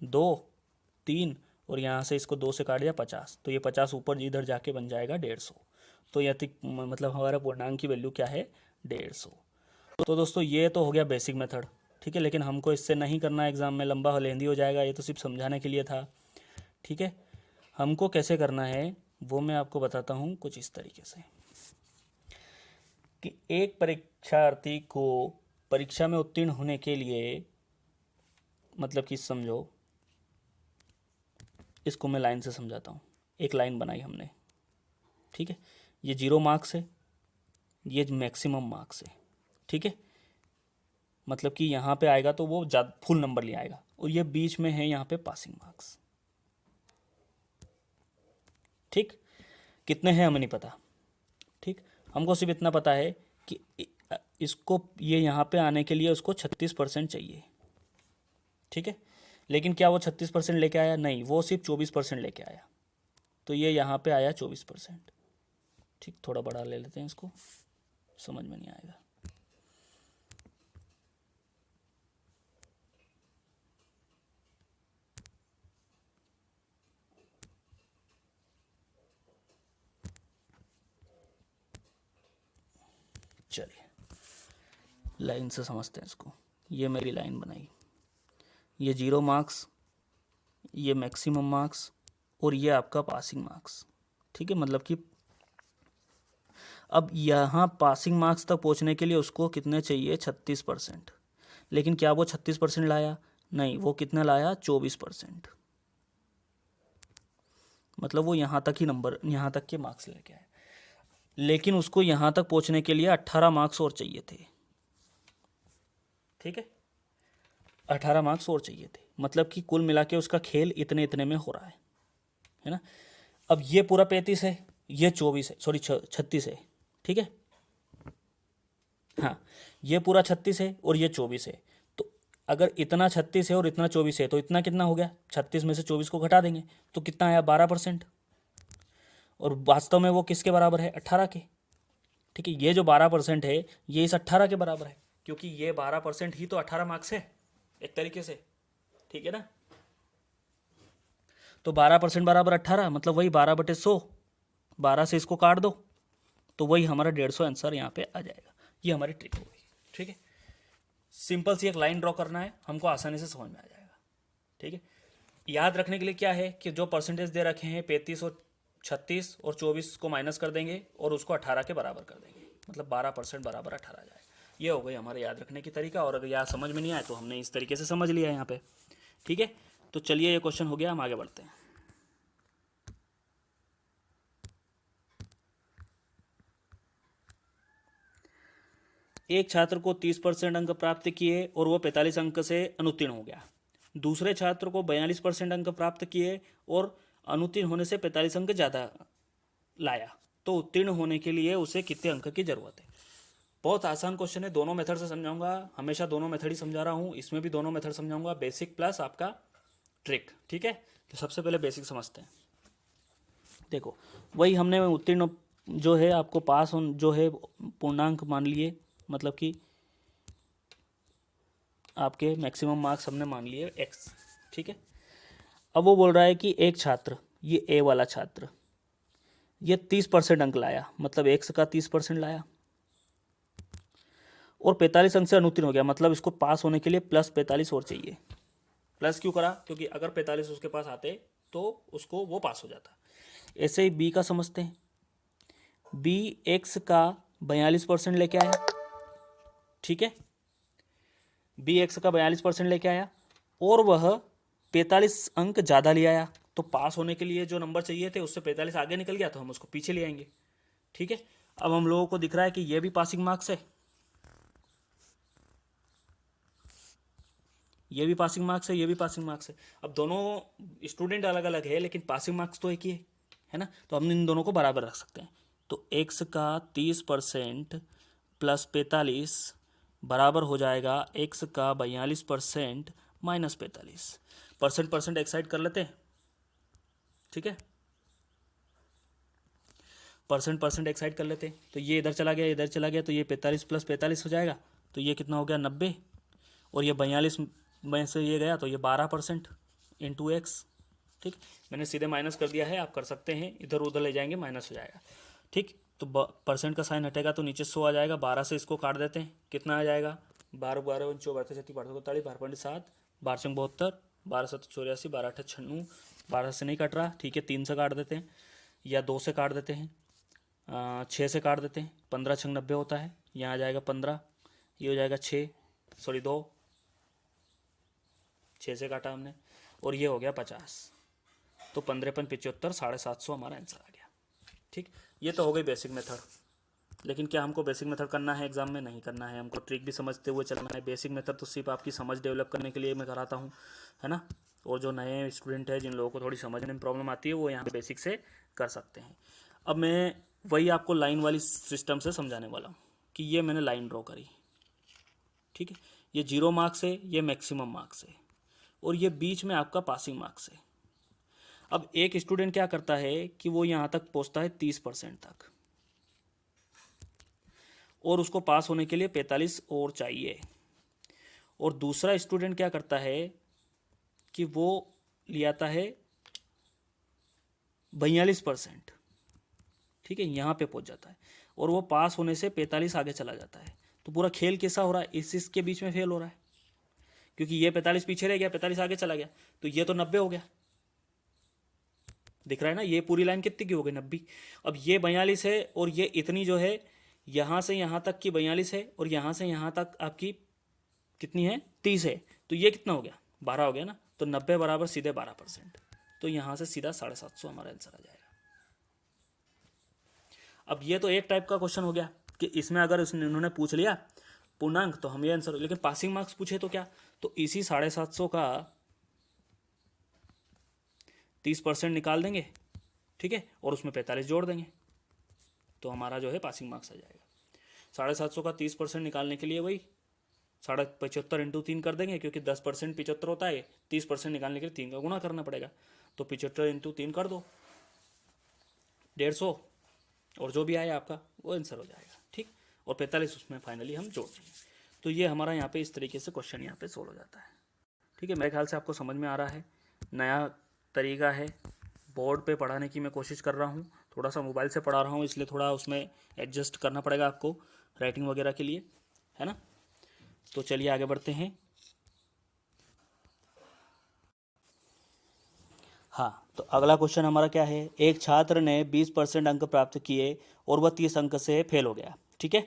2, 3, और यहाँ से इसको 2 से काट दिया 50। तो ये 50 ऊपर इधर जाके बन जाएगा 150। तो यह मतलब हमारा पूर्णांक की वैल्यू क्या है? 150। तो दोस्तों ये तो हो गया बेसिक मेथड। ठीक है, लेकिन हमको इससे नहीं करना है, एग्जाम में लंबा लेंदी हो जाएगा, ये तो सिर्फ समझाने के लिए था। ठीक है, हमको कैसे करना है वो मैं आपको बताता हूँ कुछ इस तरीके से, कि एक परीक्षार्थी को परीक्षा में उत्तीर्ण होने के लिए, मतलब कि समझो, इसको मैं लाइन से समझाता हूँ। एक लाइन बनाई हमने, ठीक है, ये 0 मार्क्स है, ये मैक्सिमम मार्क्स है। ठीक है, मतलब कि यहाँ पे आएगा तो वो फुल नंबर ले आएगा, और ये बीच में है यहाँ पे पासिंग मार्क्स। ठीक, कितने हैं हमें नहीं पता। ठीक, हमको सिर्फ इतना पता है कि इसको ये यहाँ पे आने के लिए उसको 36% चाहिए। ठीक है, लेकिन क्या वो 36% लेके आया? नहीं, वो सिर्फ 24% लेके आया। तो ये यहाँ पे आया 24%। ठीक, थोड़ा बड़ा ले लेते हैं इसको, समझ में नहीं आएगा। चलिए लाइन से समझते हैं इसको। ये मेरी लाइन बनाई, ये 0 मार्क्स, ये मैक्सिमम मार्क्स और ये आपका पासिंग मार्क्स। ठीक है, मतलब कि अब यहाँ पासिंग मार्क्स तक पहुँचने के लिए उसको कितने चाहिए, 36%। लेकिन क्या वो 36% लाया? नहीं, वो कितना लाया, 24%। मतलब वो यहाँ तक ही नंबर, यहाँ तक के मार्क्स लेके आया। लेकिन उसको यहाँ तक पहुँचने के लिए 18 मार्क्स और चाहिए थे। ठीक है, 18 मार्क्स और चाहिए थे, मतलब कि कुल मिला के उसका खेल इतने इतने में हो रहा है ना। अब ये पूरा 35 है, ये 24 है, सॉरी 36 है। ठीक है, हाँ, ये पूरा 36 है और ये 24 है। तो अगर इतना 36 है और इतना 24 है तो इतना कितना हो गया, 36 में से 24 को घटा देंगे तो कितना आया, 12%। और वास्तव में वो किसके बराबर है, 18 के। ठीक है, ये जो 12% है ये इस 18 के बराबर है, क्योंकि ये 12% ही तो 18 मार्क्स है एक तरीके से। ठीक है ना, तो 12% बराबर 18, मतलब वही 12/100, 12 से इसको काट दो तो वही हमारा 150 आंसर यहाँ पे आ जाएगा। ये हमारी ट्रिक हो गई। ठीक है, सिंपल सी एक लाइन ड्रॉ करना है, हमको आसानी से समझ में आ जाएगा। ठीक है, याद रखने के लिए क्या है कि जो परसेंटेज दे रखे हैं 35 और 36 और 24 को माइनस कर देंगे और उसको 18 के बराबर कर देंगे, मतलब 12% बराबर 18 आ जाएगा। ये हो गई हमारे याद रखने की तरीका। और अगर याद समझ में नहीं आए तो हमने इस तरीके से समझ लिया यहाँ पे। ठीक है, तो चलिए ये क्वेश्चन हो गया, हम आगे बढ़ते हैं। एक छात्र को 30% अंक प्राप्त किए और वो 45 अंक से अनुत्तीर्ण हो गया। दूसरे छात्र को 42% अंक प्राप्त किए और अनुत्तीर्ण होने से 45 अंक ज़्यादा लाया, तो उत्तीर्ण होने के लिए उसे कितने अंक की जरूरत है। बहुत आसान क्वेश्चन है, दोनों मेथड से समझाऊंगा, हमेशा दोनों मेथड ही समझा रहा हूँ, इसमें भी दोनों मेथड समझाऊंगा, बेसिक प्लस आपका ट्रिक। ठीक है, तो सबसे पहले बेसिक समझते हैं। देखो, वही हमने उत्तीर्ण जो है आपको पास होन जो है पूर्णांक मान लिए, मतलब कि आपके मैक्सिमम मार्क्स हमने मान लिए x। ठीक है, अब वो बोल रहा है कि एक छात्र, ये ए वाला छात्र, ये 30% अंक लाया, मतलब x का 30% लाया और 45 अंक से अनुत्तीर्ण हो गया, मतलब इसको पास होने के लिए प्लस 45 और चाहिए। प्लस क्यों करा, क्योंकि अगर 45 उसके पास आते तो उसको वो पास हो जाता। ऐसे ही बी का समझते हैं। बी एक्स का 42% लेके आया। ठीक है, बी एक्स का 42% लेके आया और वह 45 अंक ज़्यादा ले आया, तो पास होने के लिए जो नंबर चाहिए थे उससे 45 आगे निकल गया, तो हम उसको पीछे ले आएंगे। ठीक है, अब हम लोगों को दिख रहा है कि ये भी पासिंग मार्क्स है, ये भी पासिंग मार्क्स है, ये भी पासिंग मार्क्स है। अब दोनों स्टूडेंट अलग अलग है लेकिन पासिंग मार्क्स तो एक ही है ना, तो हम इन दोनों को बराबर रख सकते हैं। तो एक्स का 30% प्लस 45 बराबर हो जाएगा एक्स का 42% माइनस 45। परसेंट परसेंट एक साइड कर लेते हैं। ठीक है, परसेंट एक साइड कर लेते हैं, तो ये इधर चला गया, इधर चला गया, तो ये 45 प्लस 45 हो जाएगा, तो ये कितना हो गया, 90। और ये 42 में से ये गया तो ये 12% इंटू एक्स। ठीक, मैंने सीधे माइनस कर दिया है, आप कर सकते हैं, इधर उधर ले जाएंगे माइनस हो जाएगा। ठीक, तो परसेंट का साइन हटेगा तो नीचे 100 आ जाएगा, 12 से इसको काट देते हैं, कितना आ जाएगा, 12 12 24 36 12 42 12.7 12 72 12 7 84 12 8 96, 12 से नहीं कट रहा, ठीक है, 3 से काट देते हैं या 2 से काट देते हैं, 6 से काट देते हैं, 15 6 90 होता है, यहाँ आ जाएगा 15, ये हो जाएगा 6, सॉरी 2, 6 से काटा हमने, और ये हो गया 50, तो 15 × 75 750 हमारा आंसर आ गया। ठीक, ये तो हो गई बेसिक मेथड। लेकिन क्या हमको बेसिक मेथड करना है एग्जाम में, नहीं करना है, हमको ट्रिक भी समझते हुए चलना है। बेसिक मेथड तो सिर्फ आपकी समझ डेवलप करने के लिए मैं कराता हूँ, है ना। और जो नए स्टूडेंट है, जिन लोगों को थोड़ी समझने में प्रॉब्लम आती है, वो यहाँ पे बेसिक से कर सकते हैं। अब मैं वही आपको लाइन वाली सिस्टम से समझाने वाला हूँ कि ये मैंने लाइन ड्रॉ करी। ठीक है, ये 0 मार्क्स है, ये मैक्सिमम मार्क्स है, और ये बीच में आपका पासिंग मार्क्स है। अब एक स्टूडेंट क्या करता है कि वो यहाँ तक पहुँचता है 30% तक, और उसको पास होने के लिए 45 और चाहिए। और दूसरा स्टूडेंट क्या करता है कि वो ले आता है 42%। ठीक है, यहाँ पे पहुँच जाता है। और वो पास होने से 45 आगे चला जाता है। तो पूरा खेल कैसा हो रहा है, इसके बीच में फेल हो रहा है, क्योंकि ये 45 पीछे रह गया, 45 आगे चला गया, तो ये तो 90 हो गया। दिख रहा है ना, ये पूरी लाइन कितनी की हो गई, 90। अब ये 42 है और ये इतनी जो है यहाँ से यहाँ तक की 42 है और यहाँ से यहाँ तक आपकी कितनी है, 30 है। तो ये कितना हो गया, 12 हो गया ना। तो 90 बराबर सीधे 12%। तो यहाँ से सीधा 750 हमारा आंसर आ जाएगा। अब ये तो एक टाइप का क्वेश्चन हो गया कि इसमें अगर उन्होंने पूछ लिया पूर्णांक तो हम ये आंसर, लेकिन पासिंग मार्क्स पूछे तो क्या, तो इसी 750 का 30% निकाल देंगे, ठीक है, और उसमें 45 जोड़ देंगे, तो हमारा जो है पासिंग मार्क्स आ जाएगा। 750 का 30% निकालने के लिए वही 75 इंटू 3 कर देंगे, क्योंकि 10% 75 होता है, 30% निकालने के लिए 3 का गुणा करना पड़ेगा। तो 75 इंटू 3 कर दो, 150, और जो भी आए आपका वो आंसर हो जाएगा, ठीक। और 45 उसमें फाइनली हम जोड़ देंगे। तो ये हमारा यहाँ पे इस तरीके से क्वेश्चन यहाँ पे सोल्व हो जाता है, ठीक है। मेरे ख्याल से आपको समझ में आ रहा है, नया तरीका है, बोर्ड पे पढ़ाने की मैं कोशिश कर रहा हूँ। थोड़ा सा मोबाइल से पढ़ा रहा हूँ, इसलिए थोड़ा उसमें एडजस्ट करना पड़ेगा आपको राइटिंग वगैरह के लिए, है ना। तो चलिए आगे बढ़ते हैं। हाँ, तो अगला क्वेश्चन हमारा क्या है, एक छात्र ने 20% अंक प्राप्त किए और वह 30 अंक से फेल हो गया, ठीक है।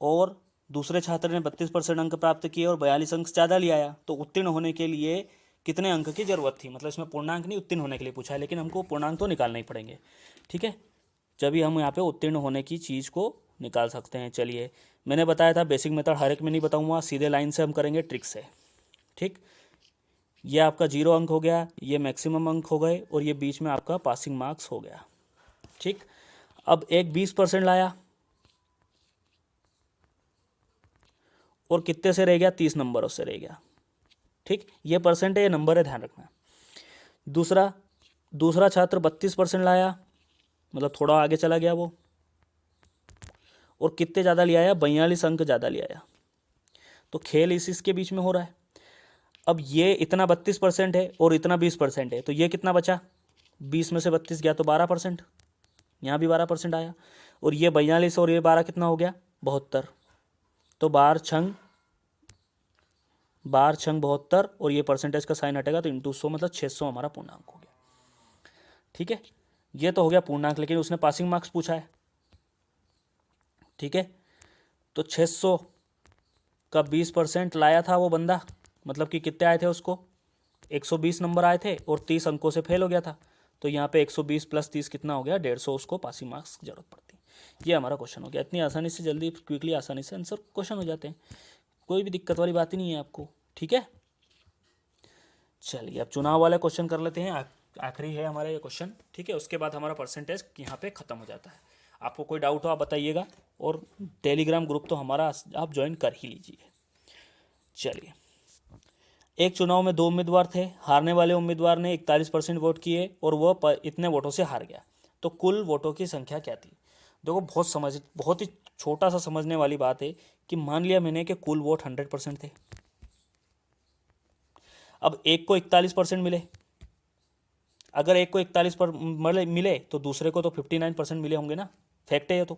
और दूसरे छात्र ने 32% अंक प्राप्त किए और 42 अंक ज़्यादा ले आया, तो उत्तीर्ण होने के लिए कितने अंक की ज़रूरत थी। मतलब इसमें पूर्णांक नहीं, उत्तीर्ण होने के लिए पूछा है, लेकिन हमको पूर्णांक तो निकालना ही पड़ेंगे, ठीक है। जब भी हम यहाँ पे उत्तीर्ण होने की चीज़ को निकाल सकते हैं। चलिए, मैंने बताया था बेसिक मेथड हर एक में नहीं बताऊँगा, सीधे लाइन से हम करेंगे, ट्रिक से, ठीक। ये आपका 0 अंक हो गया, ये मैक्सिमम अंक हो गए, और ये बीच में आपका पासिंग मार्क्स हो गया, ठीक। अब एक 20% लाया और कितने से रह गया, 30 नंबरों से रह गया, ठीक। ये परसेंट है, ये नंबर है, ध्यान रखना। दूसरा छात्र 32% लाया, मतलब थोड़ा आगे चला गया वो, और कितने ज़्यादा ले आया, 42 अंक ज़्यादा ले आया। तो खेल इसके बीच में हो रहा है। अब ये इतना 32% है और इतना 20% है, तो ये कितना बचा, 20 में से 32 गया तो 12%, यहाँ भी 12% आया। और ये 42 और ये 12 कितना हो गया, 72। तो 12 छंग 72, और ये परसेंटेज का साइन हटेगा तो इंटू 100, मतलब 600 हमारा पूर्णांक हो गया, ठीक है। ये तो हो गया पूर्णांक, लेकिन उसने पासिंग मार्क्स पूछा है, ठीक है। तो 600 का 20% लाया था वो बंदा, मतलब कि कितने आए थे उसको, 120 नंबर आए थे और 30 अंकों से फेल हो गया था। तो यहाँ पे 120 प्लस 30 कितना हो गया, 150, उसको पासिंग मार्क्स की जरूरत पड़ती है। ये हमारा क्वेश्चन हो गया। इतनी आसानी से, जल्दी क्विकली आसानी से आंसर क्वेश्चन हो जाते हैं, कोई भी दिक्कत वाली बात ही नहीं है आपको, ठीक है। चलिए अब चुनाव वाले क्वेश्चन कर लेते हैं, आखिरी है हमारा ये क्वेश्चन, ठीक है। उसके बाद हमारा परसेंटेज यहाँ पे ख़त्म हो जाता है। आपको कोई डाउट हो आप बताइएगा, और टेलीग्राम ग्रुप तो हमारा आप ज्वाइन कर ही लीजिए। चलिए, एक चुनाव में 2 उम्मीदवार थे, हारने वाले उम्मीदवार ने 41% वोट किए और वह इतने वोटों से हार गया, तो कुल वोटों की संख्या क्या थी। देखो, बहुत ही छोटा सा समझने वाली बात है कि मान लिया मैंने कि कुल वोट 100% थे। अब एक को 41% मिले, अगर एक को 41 पर मिले तो दूसरे को तो 59% मिले होंगे ना, फैक्ट है ये तो।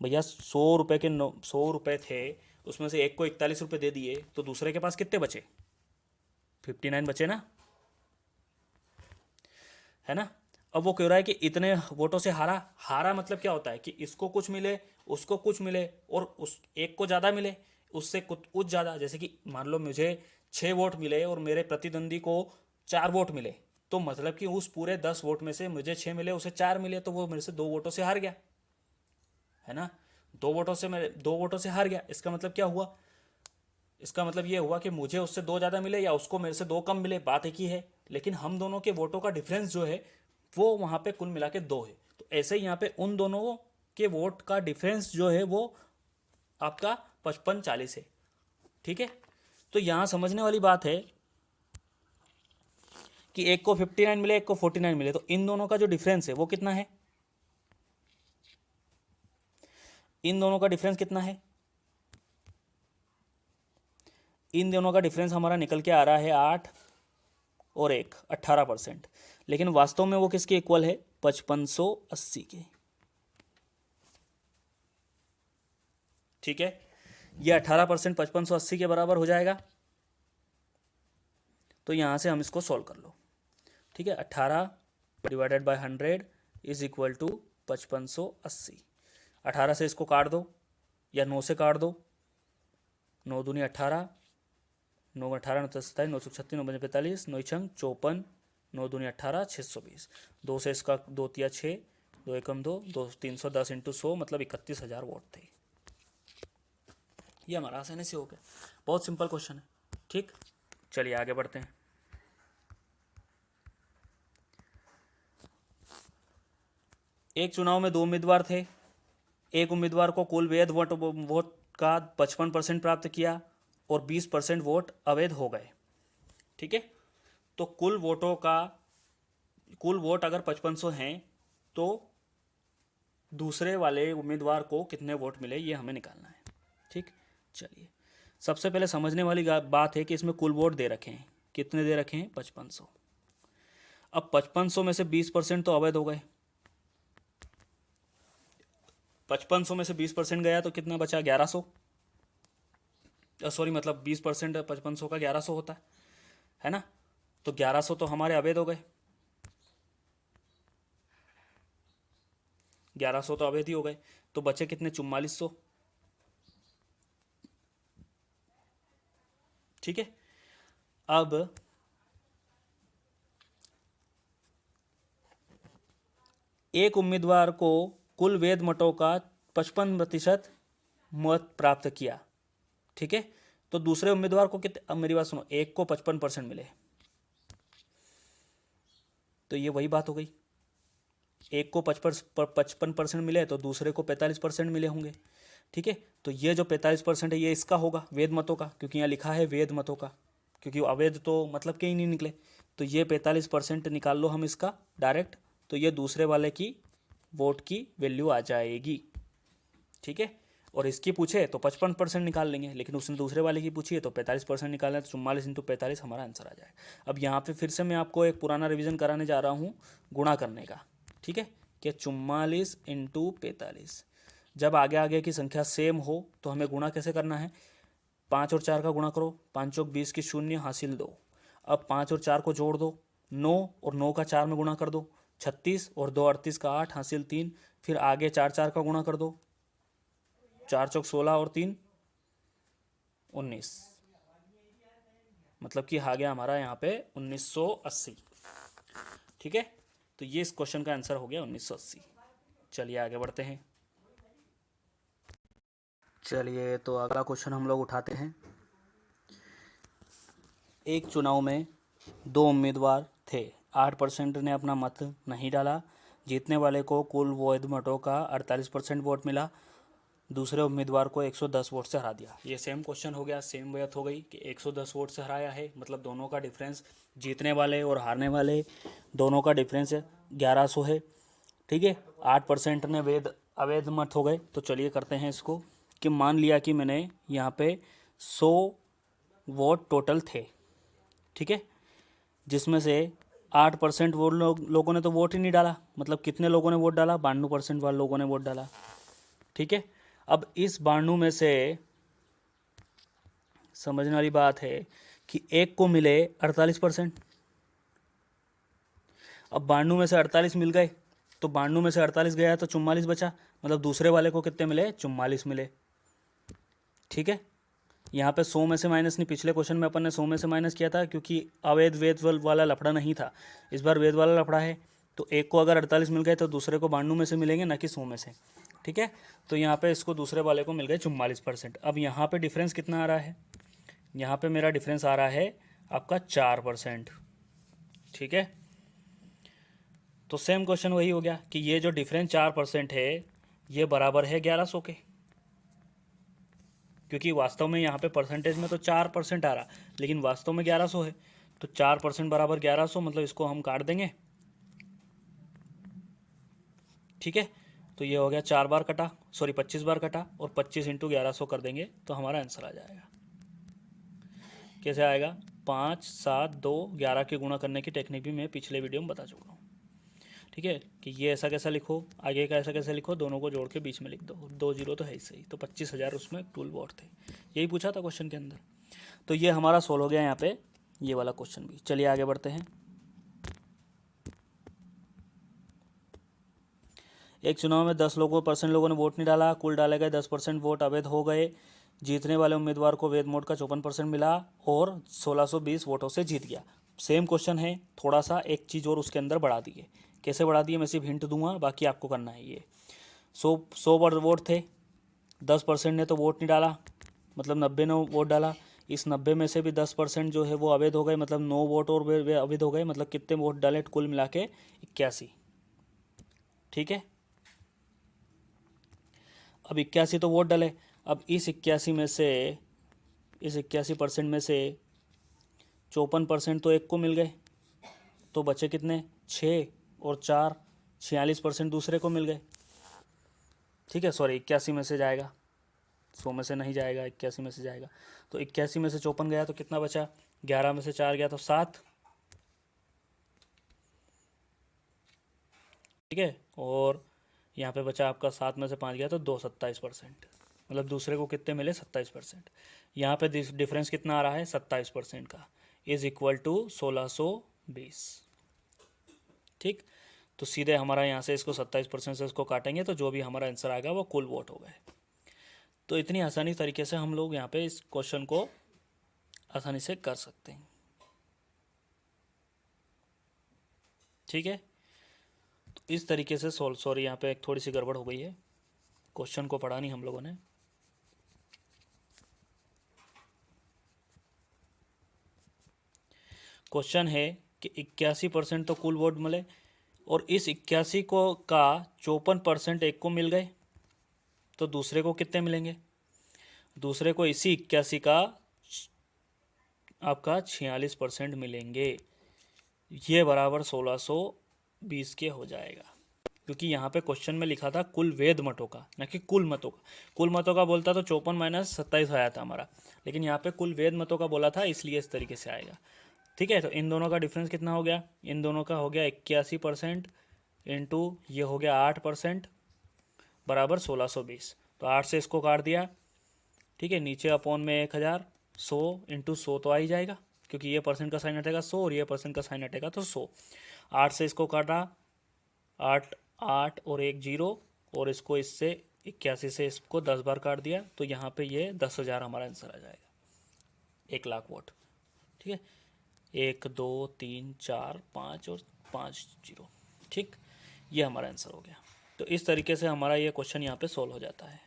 भैया 100 रुपये के 100 रुपये थे, उसमें से एक को 41 रुपये दे दिए, तो दूसरे के पास कितने बचे, 59 बचे ना, है ना। अब वो कह रहा है कि इतने वोटों से हारा मतलब क्या होता है कि इसको कुछ मिले, उसको कुछ मिले, और उस एक को ज़्यादा मिले, उससे कुछ ज़्यादा। जैसे कि मान लो मुझे 6 वोट मिले और मेरे प्रतिद्वंदी को 4 वोट मिले, तो मतलब कि उस पूरे 10 वोट में से मुझे 6 मिले, उसे 4 मिले, तो वो मेरे से 2 वोटों से हार गया, है ना। 2 वोटों से हार गया, इसका मतलब क्या हुआ, इसका मतलब ये हुआ कि मुझे उससे 2 ज़्यादा मिले या उसको मेरे से 2 कम मिले, बात एक ही है। लेकिन हम दोनों के वोटों का डिफरेंस जो है वो वहाँ पे कुल मिला के 2 है। तो ऐसे ही यहाँ पे उन दोनों के वोट का डिफरेंस जो है वो आपका 55-40 है, ठीक है। तो यहाँ समझने वाली बात है कि एक को 59 मिले, एक को 49 मिले, तो इन दोनों का जो डिफरेंस है वो कितना है, इन दोनों का डिफरेंस कितना है, इन दोनों का डिफरेंस हमारा निकल के आ रहा है 8 और 1, 18%। लेकिन वास्तव में वो किसके इक्वल है, 5580 के, ठीक है, ये 18% 5580 के बराबर हो जाएगा। तो यहाँ से हम इसको सॉल्व कर लो। ठीक है, 18 divided by 100 is equal to 5580। 18 से इसको काट दो या 9 से काट दो, 9 दूनी 18, 9 18 9 27 9 36 9 45 9 छंग 54, 9 दूनी 18 620। 2 से इसका 2 तिया 6, 2 एकम 2, 310 इंटू 100 मतलब 31,000 वोट थे। ये हमारा आसानी से हो गया, बहुत सिंपल क्वेश्चन है। ठीक, चलिए आगे बढ़ते हैं। एक चुनाव में 2 उम्मीदवार थे। एक उम्मीदवार को कुल वैध वोट का 55% प्राप्त किया और 20% वोट अवैध हो गए। ठीक है, तो कुल वोट अगर 5500 हैं तो दूसरे वाले उम्मीदवार को कितने वोट मिले ये हमें निकालना है। ठीक, चलिए सबसे पहले समझने वाली बात है कि इसमें कुल वोट दे रखे हैं, कितने दे रखे हैं 5500। अब 5500 में से 20% तो अवैध हो गए। 5500 में से 20% गया तो कितना बचा 1100, सॉरी मतलब 20% 5500 का 1100 होता है ना। तो 1100 तो हमारे अवैध हो गए, 1100 तो अवैध ही हो गए। तो बचे कितने 4400। ठीक है, अब एक उम्मीदवार को कुल वैध मतों का 55% मत प्राप्त किया। ठीक है, तो दूसरे उम्मीदवार को कितने, अब मेरी बात सुनो, एक को 55% मिले तो ये वही बात हो गई, एक को 55% मिले तो दूसरे को 45% मिले होंगे। ठीक है, तो ये जो 45% है ये इसका होगा वैध मतों का, क्योंकि यहाँ लिखा है वैध मतों का, क्योंकि अवैध तो मतलब के ही नहीं निकले। तो ये 45% निकाल लो हम इसका डायरेक्ट, तो ये दूसरे वाले की वोट की वैल्यू आ जाएगी। ठीक है, और इसकी पूछे तो 55% निकाल लेंगे, लेकिन उसने दूसरे वाले की पूछी है तो 45% निकालना है, तो 44 इंटू 45 हमारा आंसर आ जाएगा। अब यहाँ पे फिर से मैं आपको एक पुराना रिवीजन कराने जा रहा हूँ गुणा करने का। ठीक है, कि 44 इंटू 45, जब आगे आगे की संख्या सेम हो तो हमें गुणा कैसे करना है, 5 और 4 का गुणा करो, 5 चौक 20 की 0 हासिल 2। अब 5 और 4 को जोड़ दो, 9 और 9 का 4 में गुणा कर दो, 36 और 2 38 का 8 हासिल 3। फिर आगे 4 4 का गुणा कर दो, 4 चौक 16 और 3 19, मतलब कि आ गया हमारा यहाँ पे 1980। ठीक है, तो ये इस क्वेश्चन का आंसर हो गया 1980। चलिए आगे बढ़ते हैं। चलिए तो अगला क्वेश्चन हम लोग उठाते हैं। एक चुनाव में 2 उम्मीदवार थे, 8% ने अपना मत नहीं डाला, जीतने वाले को कुल वैध मतों का 48% वोट मिला, दूसरे उम्मीदवार को 110 वोट से हरा दिया। ये सेम क्वेश्चन हो गया, सेम बात हो गई कि 110 वोट से हराया है, मतलब दोनों का डिफरेंस, जीतने वाले और हारने वाले दोनों का डिफरेंस 1100 है। ठीक है, 8% ने अवैध मत हो गए। तो चलिए करते हैं इसको, कि मान लिया कि मैंने यहाँ पे 100 वोट टोटल थे। ठीक है, जिसमें से 8% वो लोगों ने तो वोट ही नहीं डाला, मतलब कितने लोगों ने वोट डाला, 92% वाले लोगों ने वोट डाला। ठीक है, अब इस 92 में से समझने वाली बात है कि एक को मिले 48%। अब 92 में से 48 मिल गए, तो 92 में से 48 गया तो 44 बचा, मतलब दूसरे वाले को कितने मिले 44 मिले। ठीक है, यहाँ पे 100 में से माइनस नहीं, पिछले क्वेश्चन में अपन ने 100 में से माइनस किया था क्योंकि अवैध वेद वाला लफड़ा नहीं था, इस बार वेद वाला लफड़ा है। तो एक को अगर 48 मिल गए तो दूसरे को 92 में से मिलेंगे, ना कि 100 में से। ठीक है, तो यहाँ पे इसको दूसरे वाले को मिल गए 44%। अब यहाँ पे डिफरेंस कितना आ रहा है, यहाँ पे मेरा डिफरेंस आ रहा है आपका 4%। ठीक है, तो सेम क्वेश्चन वही हो गया कि ये जो डिफरेंस 4% है ये बराबर है 1100 के, क्योंकि वास्तव में यहाँ पे परसेंटेज में तो 4% आ रहा, लेकिन वास्तव में 1100 है। तो 4% बराबर 1100, मतलब इसको हम काट देंगे। ठीक है, तो ये हो गया 4 बार कटा, सॉरी 25 बार कटा, और 25 इंटू 1100 कर देंगे तो हमारा आंसर आ जाएगा। कैसे आएगा, 5 7 2 11 के गुणा करने की टेक्निक भी मैं पिछले वीडियो में बता चुका हूँ। ठीक है, कि ये ऐसा कैसा लिखो, आगे का ऐसा कैसा लिखो, दोनों को जोड़ के बीच में लिख दो, 2 जीरो तो है ही सही, तो 25,000 उसमें कुल वॉट थे। यही पूछा था क्वेश्चन के अंदर। तो ये हमारा सोल्व हो गया यहाँ पे ये वाला क्वेश्चन भी। चलिए आगे बढ़ते हैं। एक चुनाव में 10 लोगों ने वोट नहीं डाला, कुल डाले गए 10% वोट अवैध हो गए। जीतने वाले उम्मीदवार को वैध वोट का 54% मिला और 1620 वोटों से जीत गया। सेम क्वेश्चन है, थोड़ा सा एक चीज़ और उसके अंदर बढ़ा दिए। कैसे बढ़ा दिए मैं सिर्फ हिंट दूंगा, बाकी आपको करना है। ये 100 वोट थे, 10% ने तो वोट नहीं डाला, मतलब 90 ने वोट डाला। इस 90 में से भी 10% जो है वो अवैध हो गए, मतलब 9 वोट और वे अवैध हो गए। मतलब कितने वोट डाले कुल मिला के 81। ठीक है, अब 81 तो वोट डाले। अब इस 81 में से, इस 81% में से 54% तो एक को मिल गए, तो बचे कितने, 6 और 4, 46% दूसरे को मिल गए। ठीक है, सॉरी 81 में से जाएगा, 100 में से नहीं जाएगा, 81 में से जाएगा। तो 81 में से 54 गया तो कितना बचा, 11 में से 4 गया तो 7। ठीक है, और यहाँ पे बचा आपका 7 में से 5 गया तो 2, 27%। मतलब दूसरे को कितने मिले, 27%। यहाँ पे डिफरेंस कितना आ रहा है, 27% का, इज इक्वल टू 1620। ठीक, तो सीधे हमारा यहाँ से इसको 27% से इसको काटेंगे तो जो भी हमारा आंसर आएगा वो कुल वोट हो गए। तो इतनी आसानी तरीके से हम लोग यहाँ पे इस क्वेश्चन को आसानी से कर सकते हैं। ठीक है, तो इस तरीके से सोल्व, सॉरी यहाँ पे एक थोड़ी सी गड़बड़ हो गई है, क्वेश्चन को पढ़ा नहीं हम लोगों ने। क्वेश्चन है कि 81% तो कुल वोट मिले और इस 81 को का 54% एक को मिल गए, तो दूसरे को कितने मिलेंगे, दूसरे को इसी 81 का आपका 46% मिलेंगे। ये बराबर 1620 के हो जाएगा, क्योंकि यहाँ पे क्वेश्चन में लिखा था कुल वैध मतों का, ना कि कुल मतों का। कुल मतों का बोलता तो 54 माइनस 27 आया था हमारा, लेकिन यहाँ पे कुल वैध मतों का बोला था, इसलिए इस तरीके से आएगा। ठीक है, तो इन दोनों का डिफरेंस कितना हो गया, इन दोनों का हो गया 81% इंटू ये हो गया 8% बराबर 1620। तो 8 से इसको काट दिया। ठीक है, नीचे अपॉन में 1000, 100 इंटू 100 तो आ ही जाएगा, क्योंकि ये परसेंट का साइन हटेगा 100 और ये परसेंट का साइन हटेगा तो 100। 8 से इसको काटा, 8 8 और 1 0, और इसको इससे 81 से इसको 10 बार काट दिया, तो यहाँ पे ये 10,000 हमारा आंसर आ जाएगा, 1,00,000 वोट। ठीक है, 1 2 3 4 5 और 5 0। ठीक, ये हमारा आंसर हो गया। तो इस तरीके से हमारा ये क्वेश्चन यहाँ पे सोल्व हो जाता है।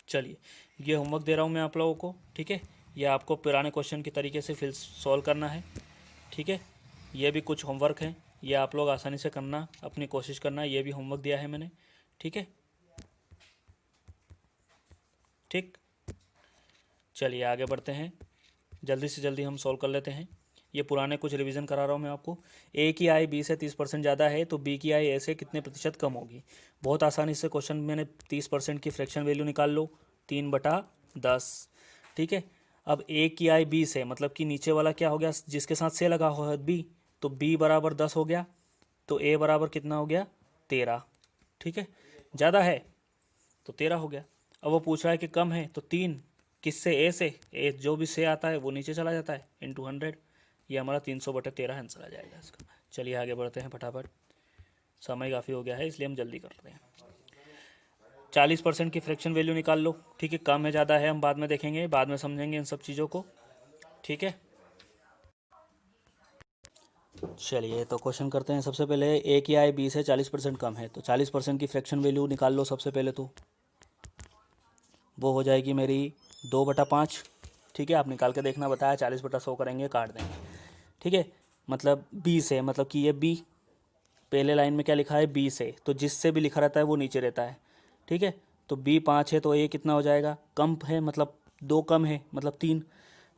चलिए, ये होमवर्क दे रहा हूँ मैं आप लोगों को। ठीक है, ये आपको पुराने क्वेश्चन की तरीके से फिर सॉल्व करना है। ठीक है, ये भी कुछ होमवर्क है, ये आप लोग आसानी से करना, अपनी कोशिश करना। ये भी होमवर्क दिया है मैंने। ठीक है, ठीक, चलिए आगे बढ़ते हैं, जल्दी से जल्दी हम सॉल्व कर लेते हैं। ये पुराने कुछ रिवीजन करा रहा हूँ मैं आपको। ए की आय बी से 30% ज़्यादा है तो बी की आय ए से कितने प्रतिशत कम होगी। बहुत आसानी से क्वेश्चन मैंने 30% की फ्रैक्शन वैल्यू निकाल लो, 3/10। ठीक है, अब ए की आय बी से, मतलब कि नीचे वाला क्या हो गया, जिसके साथ से लगा हुआ है बी, तो बी बराबर 10 हो गया, तो ए बराबर कितना हो गया, 13। ठीक है, ज़्यादा है तो 13 हो गया। अब वो पूछ रहा है कि कम है, तो 3 किससे, ए से, ए जो भी से आता है वो नीचे चला जाता है, इंटू 100। ये हमारा 300/13 आंसर आ जाएगा इसका। चलिए आगे बढ़ते हैं फटाफट, समय काफ़ी हो गया है इसलिए हम जल्दी कर रहे हैं। 40% की फ्रैक्शन वैल्यू निकाल लो। ठीक है, कम है ज़्यादा है हम बाद में देखेंगे, बाद में समझेंगे इन सब चीज़ों को। ठीक है, चलिए तो क्वेश्चन करते हैं। सबसे पहले ए की आय बी से 40% कम है, तो 40% की फ्रैक्शन वैल्यू निकाल लो सबसे पहले। तो वो हो जाएगी मेरी 2/5। ठीक है, आप निकाल के देखना, बताया 40/100 करेंगे, काट देंगे। ठीक है, मतलब बी से, मतलब कि ये बी, पहले लाइन में क्या लिखा है, बी से, तो जिससे भी लिखा रहता है वो नीचे रहता है। ठीक है, तो बी 5 है तो ए कितना हो जाएगा, कम है, मतलब 2 कम है, मतलब 3।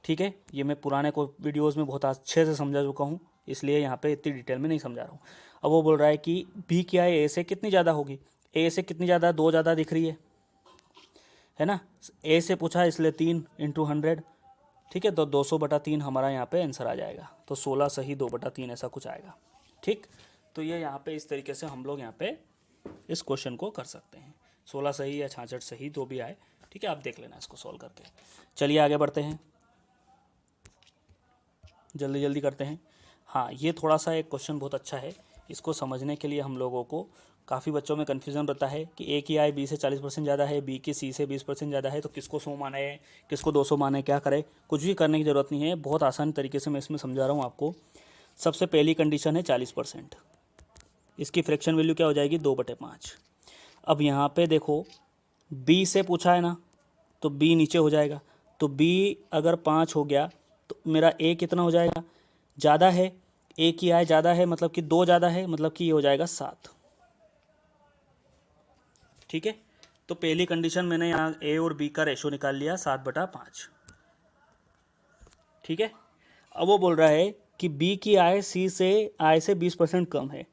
ठीक है, ये मैं पुराने को वीडियोज़ में बहुत अच्छे से समझा चुका हूँ, इसलिए यहाँ पे इतनी डिटेल में नहीं समझा रहा हूँ। अब वो बोल रहा है कि बी क्या है, ए से कितनी ज़्यादा होगी, ए से कितनी ज़्यादा, 2 ज़्यादा दिख रही है ना, ए से पूछा इसलिए 3 इंटू 100। ठीक है, तो 200/3 हमारा यहाँ पे आंसर आ जाएगा, तो 16 सही 2/3 ऐसा कुछ आएगा। ठीक, तो ये यहाँ पे इस तरीके से हम लोग यहाँ पे इस क्वेश्चन को कर सकते हैं। 16 सही या 66 सही जो भी आए, ठीक है, आप देख लेना इसको सॉल्व करके। चलिए आगे बढ़ते हैं, जल्दी जल्दी करते हैं। हाँ, ये थोड़ा सा एक क्वेश्चन बहुत अच्छा है, इसको समझने के लिए हम लोगों को काफ़ी बच्चों में कन्फ्यूज़न रहता है कि ए की आय बी से 40% ज़्यादा है, बी की सी से 20% ज़्यादा है, तो किसको 100 माने, किसको 200 माने, क्या करें। कुछ भी करने की ज़रूरत नहीं है, बहुत आसान तरीके से मैं इसमें समझा रहा हूँ आपको। सबसे पहली कंडीशन है 40%, इसकी फ्रैक्शन वैल्यू क्या हो जाएगी 2/5। अब यहाँ पे देखो बी से पूछा है ना, तो बी नीचे हो जाएगा, तो बी अगर 5 हो गया तो मेरा ए कितना हो जाएगा, ज़्यादा है, ए की आय ज़्यादा है मतलब कि 2 ज़्यादा है, मतलब कि ये हो जाएगा 7। ठीक है, तो पहली कंडीशन मैंने यहाँ ए और बी का रेशो निकाल लिया 7/5। ठीक है, अब वो बोल रहा है कि बी की आय सी से आय से 20% कम है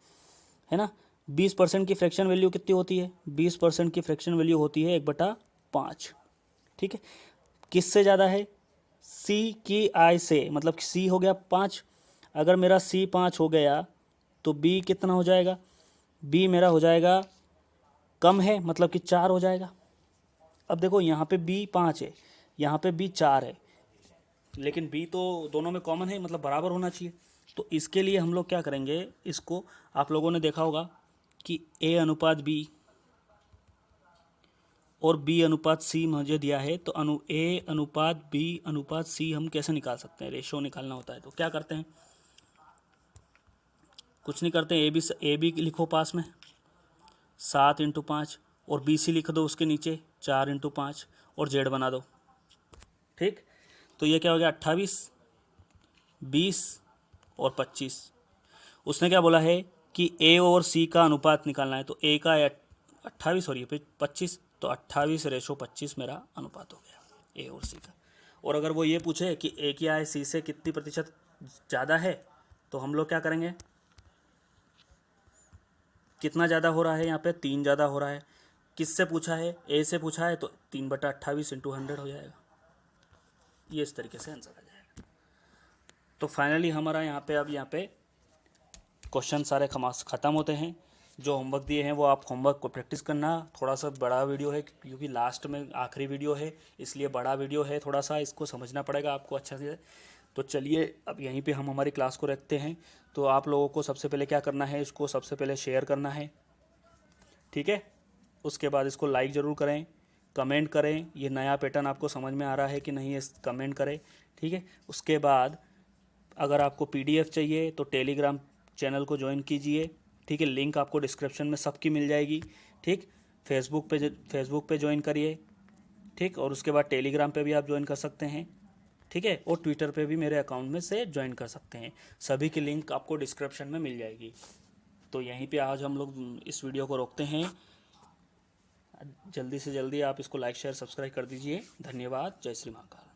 ना। 20% की फ्रैक्शन वैल्यू कितनी होती है, 20% की फ्रैक्शन वैल्यू होती है 1/5। ठीक है, किससे ज़्यादा है, सी की आय से, मतलब सी हो गया 5, अगर मेरा सी 5 हो गया तो बी कितना हो जाएगा, बी मेरा हो जाएगा कम है, मतलब कि 4 हो जाएगा। अब देखो यहाँ पे बी 5 है, यहाँ पे बी 4 है, लेकिन बी तो दोनों में कॉमन है, मतलब बराबर होना चाहिए। तो इसके लिए हम लोग क्या करेंगे, इसको आप लोगों ने देखा होगा कि ए अनुपात बी और बी अनुपात सी मुझे दिया है, तो ए अनुपात बी अनुपात सी हम कैसे निकाल सकते हैं, रेशो निकालना होता है। तो क्या करते हैं, कुछ नहीं करते, ए बी लिखो पास में 7/5 और बी सी लिख दो उसके नीचे 4/5 और जेड बना दो। ठीक, तो ये क्या हो गया 28, 20 और 25। उसने क्या बोला है कि ए और सी का अनुपात निकालना है, तो ए का 28 और ये 25, तो 28/25 मेरा अनुपात हो गया ए और सी का। और अगर वो ये पूछे कि ए की आय सी से कितनी प्रतिशत ज़्यादा है, तो हम लोग क्या करेंगे, कितना ज़्यादा हो रहा है, यहाँ पे 3 ज़्यादा हो रहा है। किससे पूछा है, ए से पूछा है, तो 3/28 × 100 हो जाएगा। ये इस तरीके से आंसर आ जाएगा। तो फाइनली हमारा यहाँ पे अब यहाँ पे क्वेश्चन सारे ख़त्म होते हैं। जो होमवर्क दिए हैं वो आप होमवर्क को प्रैक्टिस करना। थोड़ा सा बड़ा वीडियो है क्योंकि लास्ट में आखिरी वीडियो है, इसलिए बड़ा वीडियो है, थोड़ा सा इसको समझना पड़ेगा आपको अच्छा से। तो चलिए अब यहीं पे हम हमारी क्लास को रखते हैं। तो आप लोगों को सबसे पहले क्या करना है, इसको सबसे पहले शेयर करना है, ठीक है। उसके बाद इसको लाइक ज़रूर करें, कमेंट करें, ये नया पैटर्न आपको समझ में आ रहा है कि नहीं, इस कमेंट करें, ठीक है। उसके बाद अगर आपको पीडीएफ चाहिए तो टेलीग्राम चैनल को ज्वाइन कीजिए, ठीक है, लिंक आपको डिस्क्रिप्शन में सबकी मिल जाएगी, ठीक। फेसबुक पे ज्वाइन करिए, ठीक, और उसके बाद टेलीग्राम पे भी आप ज्वाइन कर सकते हैं, ठीक है, और ट्विटर पे भी मेरे अकाउंट में से ज्वाइन कर सकते हैं। सभी की लिंक आपको डिस्क्रिप्शन में मिल जाएगी। तो यहीं पे आज हम लोग इस वीडियो को रोकते हैं। जल्दी से जल्दी आप इसको लाइक शेयर सब्सक्राइब कर दीजिए। धन्यवाद। जय श्री महाकाल।